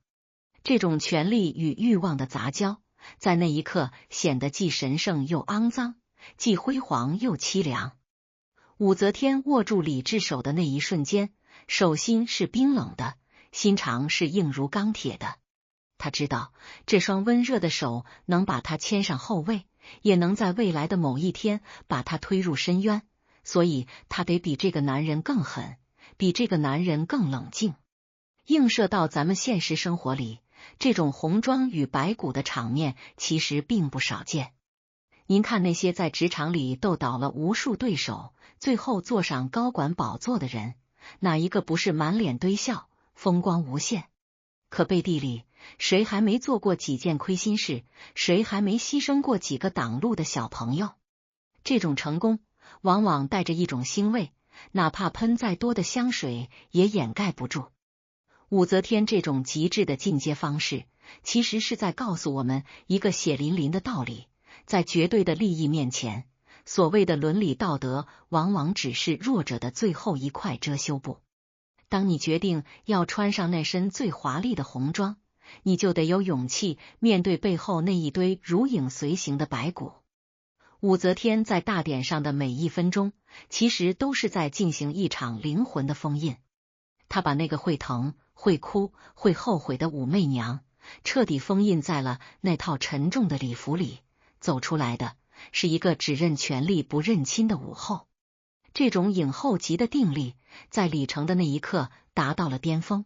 这种权力与欲望的杂交，在那一刻显得既神圣又肮脏，既辉煌又凄凉。武则天握住李治手的那一瞬间，手心是冰冷的，心肠是硬如钢铁的。他知道这双温热的手能把他牵上后位，也能在未来的某一天把他推入深渊，所以他得比这个男人更狠，比这个男人更冷静。映射到咱们现实生活里，这种红妆与白骨的场面其实并不少见。您看那些在职场里斗倒了无数对手，最后坐上高管宝座的人，哪一个不是满脸堆笑，风光无限？可背地里，谁还没做过几件亏心事？谁还没牺牲过几个挡路的小朋友？这种成功往往带着一种腥味，哪怕喷再多的香水也掩盖不住。武则天这种极致的进阶方式，其实是在告诉我们一个血淋淋的道理：在绝对的利益面前，所谓的伦理道德往往只是弱者的最后一块遮羞布。当你决定要穿上那身最华丽的红妆，你就得有勇气面对背后那一堆如影随形的白骨。武则天在大典上的每一分钟，其实都是在进行一场灵魂的封印。她把那个会疼、会哭、会后悔的武媚娘彻底封印在了那套沉重的礼服里，走出来的是一个只认权力不认亲的武后。这种影后级的定力，在礼成的那一刻达到了巅峰。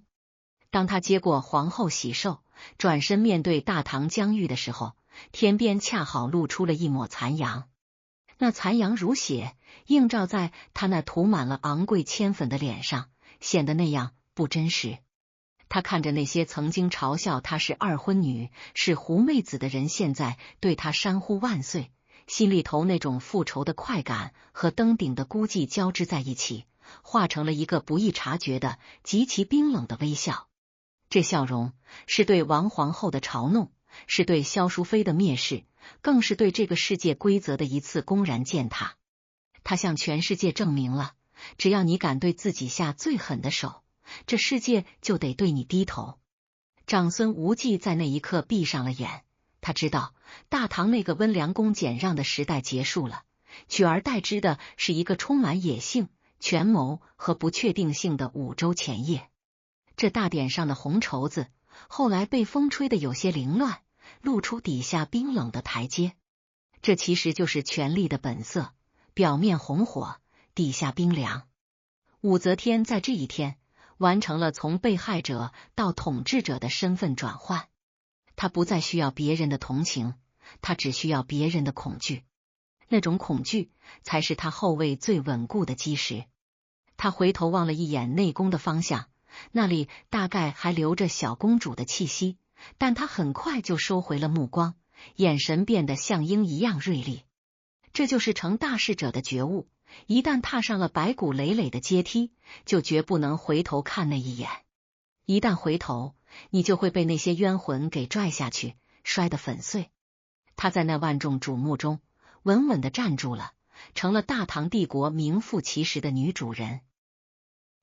当他接过皇后喜寿，转身面对大唐疆域的时候，天边恰好露出了一抹残阳。那残阳如血，映照在他那涂满了昂贵铅粉的脸上，显得那样不真实。他看着那些曾经嘲笑他是二婚女、是狐媚子的人，现在对他山呼万岁，心里头那种复仇的快感和登顶的孤寂交织在一起，化成了一个不易察觉的极其冰冷的微笑。这笑容是对王皇后的嘲弄，是对萧淑妃的蔑视，更是对这个世界规则的一次公然践踏。他向全世界证明了，只要你敢对自己下最狠的手，这世界就得对你低头。长孙无忌在那一刻闭上了眼，他知道大唐那个温良恭俭让的时代结束了，取而代之的是一个充满野性、权谋和不确定性的五洲前夜。这大典上的红绸子后来被风吹得有些凌乱，露出底下冰冷的台阶。这其实就是权力的本色，表面红火，底下冰凉。武则天在这一天完成了从被害者到统治者的身份转换。她不再需要别人的同情，她只需要别人的恐惧。那种恐惧才是她后位最稳固的基石。她回头望了一眼内宫的方向，那里大概还留着小公主的气息，但他很快就收回了目光，眼神变得像鹰一样锐利。这就是成大事者的觉悟，一旦踏上了白骨累累的阶梯，就绝不能回头看那一眼。一旦回头，你就会被那些冤魂给拽下去，摔得粉碎。他在那万众瞩目中稳稳地站住了，成了大唐帝国名副其实的女主人。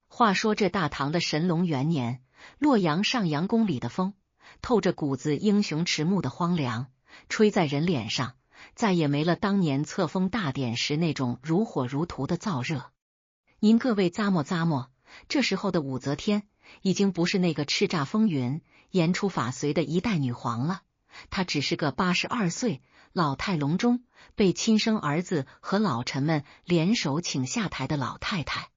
话说这大唐的神龙元年，洛阳上阳宫里的风，透着股子英雄迟暮的荒凉，吹在人脸上，再也没了当年册封大典时那种如火如荼的燥热。您各位咂摸咂摸，这时候的武则天已经不是那个叱咤风云、言出法随的一代女皇了，她只是个82岁老态龙钟，被亲生儿子和老臣们联手请下台的老太太。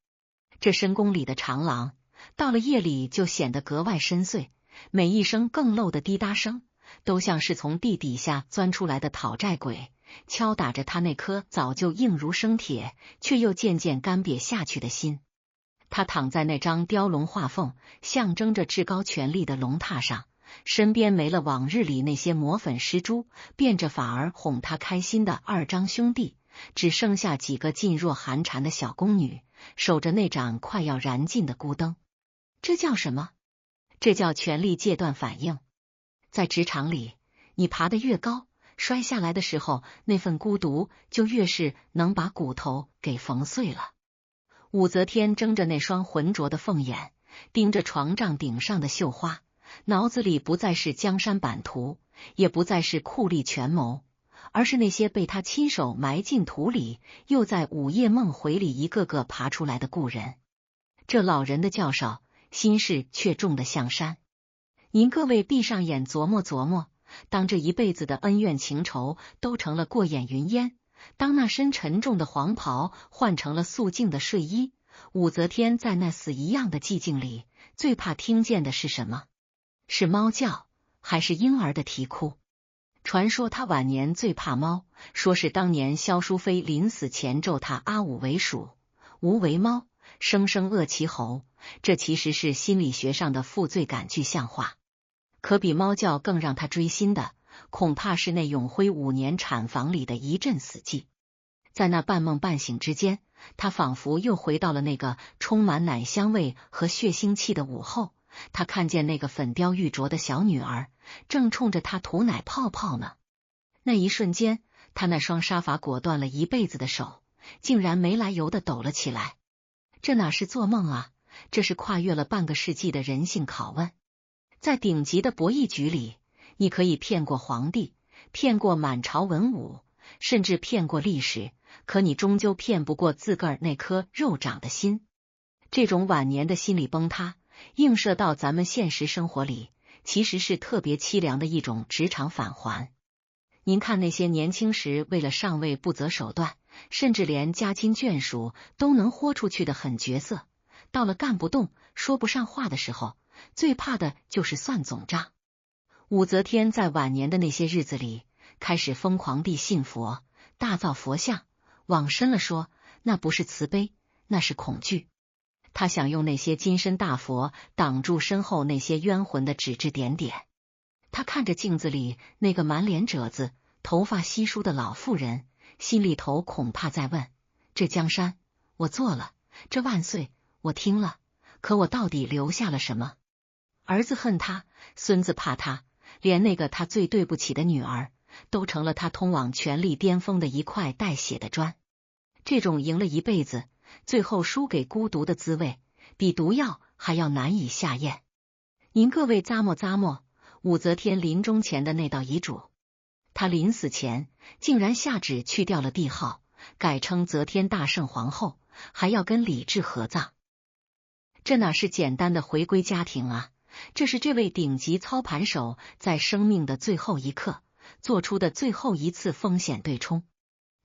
这深宫里的长廊，到了夜里就显得格外深邃，每一声更漏的滴答声，都像是从地底下钻出来的讨债鬼，敲打着他那颗早就硬如生铁，却又渐渐干瘪下去的心。他躺在那张雕龙画凤、象征着至高权力的龙榻上，身边没了往日里那些抹粉施朱、变着法儿哄他开心的二张兄弟，只剩下几个噤若寒蝉的小宫女，守着那盏快要燃尽的孤灯。这叫什么？这叫权力戒断反应。在职场里，你爬得越高，摔下来的时候，那份孤独就越是能把骨头给缝碎了。武则天睁着那双浑浊的凤眼，盯着床帐顶上的绣花，脑子里不再是江山版图，也不再是酷吏权谋，而是那些被他亲手埋进土里，又在午夜梦回里一个个爬出来的故人。这老人的较少，心事却重得像山。您各位闭上眼琢磨琢磨，当这一辈子的恩怨情仇都成了过眼云烟，当那身沉重的黄袍换成了素净的睡衣，武则天在那死一样的寂静里，最怕听见的是什么？是猫叫，还是婴儿的啼哭？传说她晚年最怕猫，说是当年萧淑妃临死前咒她阿五为鼠，无为猫，生生扼其喉。这其实是心理学上的负罪感具象化。可比猫叫更让她追心的，恐怕是那永徽5年产房里的一阵死寂。在那半梦半醒之间，她仿佛又回到了那个充满奶香味和血腥气的午后。她看见那个粉雕玉琢的小女儿正冲着她吐奶泡泡呢。那一瞬间，她那双杀伐果断了一辈子的手竟然没来由的抖了起来。这哪是做梦啊，这是跨越了半个世纪的人性拷问。在顶级的博弈局里，你可以骗过皇帝，骗过满朝文武，甚至骗过历史，可你终究骗不过自个儿那颗肉长的心。这种晚年的心理崩塌，映射到咱们现实生活里，其实是特别凄凉的一种职场返还。您看那些年轻时为了上位不择手段，甚至连家亲眷属都能豁出去的狠角色，到了干不动、说不上话的时候，最怕的就是算总账。武则天在晚年的那些日子里，开始疯狂地信佛，大造佛像，往深了说，那不是慈悲，那是恐惧。他想用那些金身大佛挡住身后那些冤魂的指指点点。他看着镜子里那个满脸褶子、头发稀疏的老妇人，心里头恐怕在问：这江山我做了，这万岁我听了，可我到底留下了什么？儿子恨他，孙子怕他，连那个他最对不起的女儿，都成了他通往权力巅峰的一块带血的砖。这种赢了一辈子，最后输给孤独的滋味，比毒药还要难以下咽。您各位咂摸咂摸，武则天临终前的那道遗嘱。她临死前竟然下旨去掉了帝号，改称则天大圣皇后，还要跟李治合葬。这哪是简单的回归家庭啊，这是这位顶级操盘手在生命的最后一刻做出的最后一次风险对冲。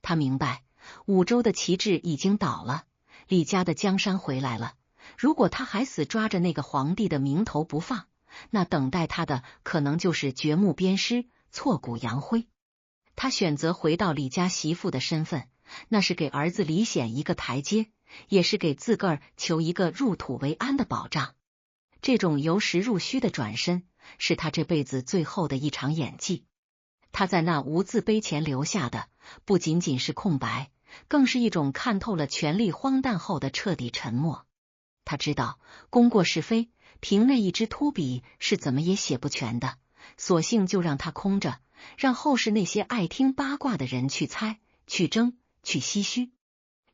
他明白，武周的旗帜已经倒了，李家的江山回来了。如果他还死抓着那个皇帝的名头不放，那等待他的可能就是掘墓鞭尸、挫骨扬灰。他选择回到李家媳妇的身份，那是给儿子李显一个台阶，也是给自个儿求一个入土为安的保障。这种由实入虚的转身，是他这辈子最后的一场演技。他在那无字碑前留下的，不仅仅是空白，更是一种看透了权力荒诞后的彻底沉默。他知道功过是非，凭那一支秃笔是怎么也写不全的，索性就让它空着，让后世那些爱听八卦的人去猜、去争、去唏嘘。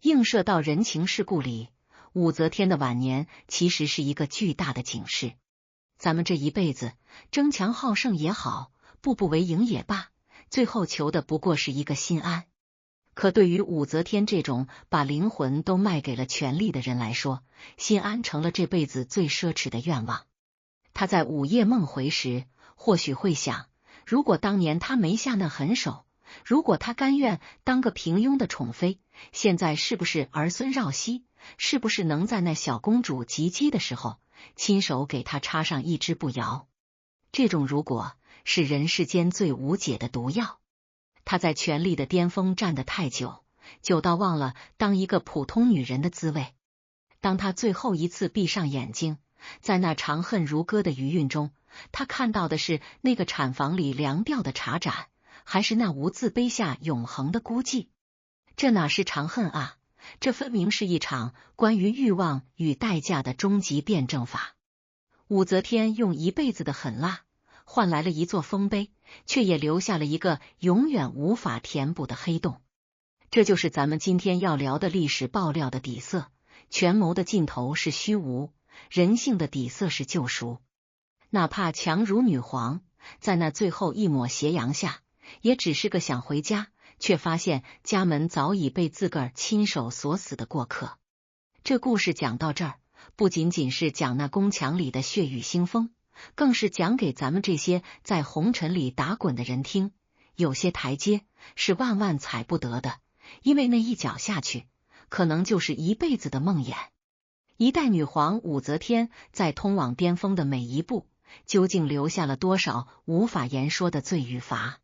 映射到人情世故里，武则天的晚年其实是一个巨大的警示。咱们这一辈子争强好胜也好，步步为营也罢，最后求的不过是一个心安。可对于武则天这种把灵魂都卖给了权力的人来说，心安成了这辈子最奢侈的愿望。他在午夜梦回时，或许会想，如果当年他没下那狠手，如果他甘愿当个平庸的宠妃，现在是不是儿孙绕膝？是不是能在那小公主及笄的时候，亲手给她插上一支步摇？这种如果是人世间最无解的毒药。她在权力的巅峰站得太久，久到忘了当一个普通女人的滋味。当她最后一次闭上眼睛，在那长恨如歌的余韵中，她看到的是那个产房里凉掉的茶盏，还是那无字碑下永恒的孤寂？这哪是长恨啊，这分明是一场关于欲望与代价的终极辩证法。武则天用一辈子的狠辣换来了一座丰碑，却也留下了一个永远无法填补的黑洞。这就是咱们今天要聊的历史爆料的底色。权谋的尽头是虚无，人性的底色是救赎。哪怕强如女皇，在那最后一抹斜阳下，也只是个想回家，却发现家门早已被自个儿亲手锁死的过客。这故事讲到这儿，不仅仅是讲那宫墙里的血雨腥风，更是讲给咱们这些在红尘里打滚的人听，有些台阶是万万踩不得的，因为那一脚下去，可能就是一辈子的梦魇。一代女皇武则天在通往巅峰的每一步，究竟留下了多少无法言说的罪与罚？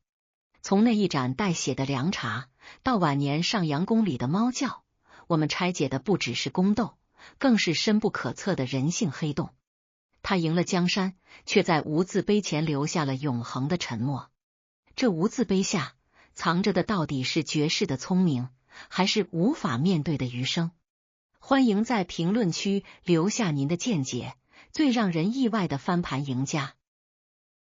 从那一盏带血的凉茶，到晚年上阳宫里的猫叫，我们拆解的不只是宫斗，更是深不可测的人性黑洞。他赢了江山，却在无字碑前留下了永恒的沉默。这无字碑下藏着的到底是绝世的聪明，还是无法面对的余生？欢迎在评论区留下您的见解，最让人意外的翻盘赢家。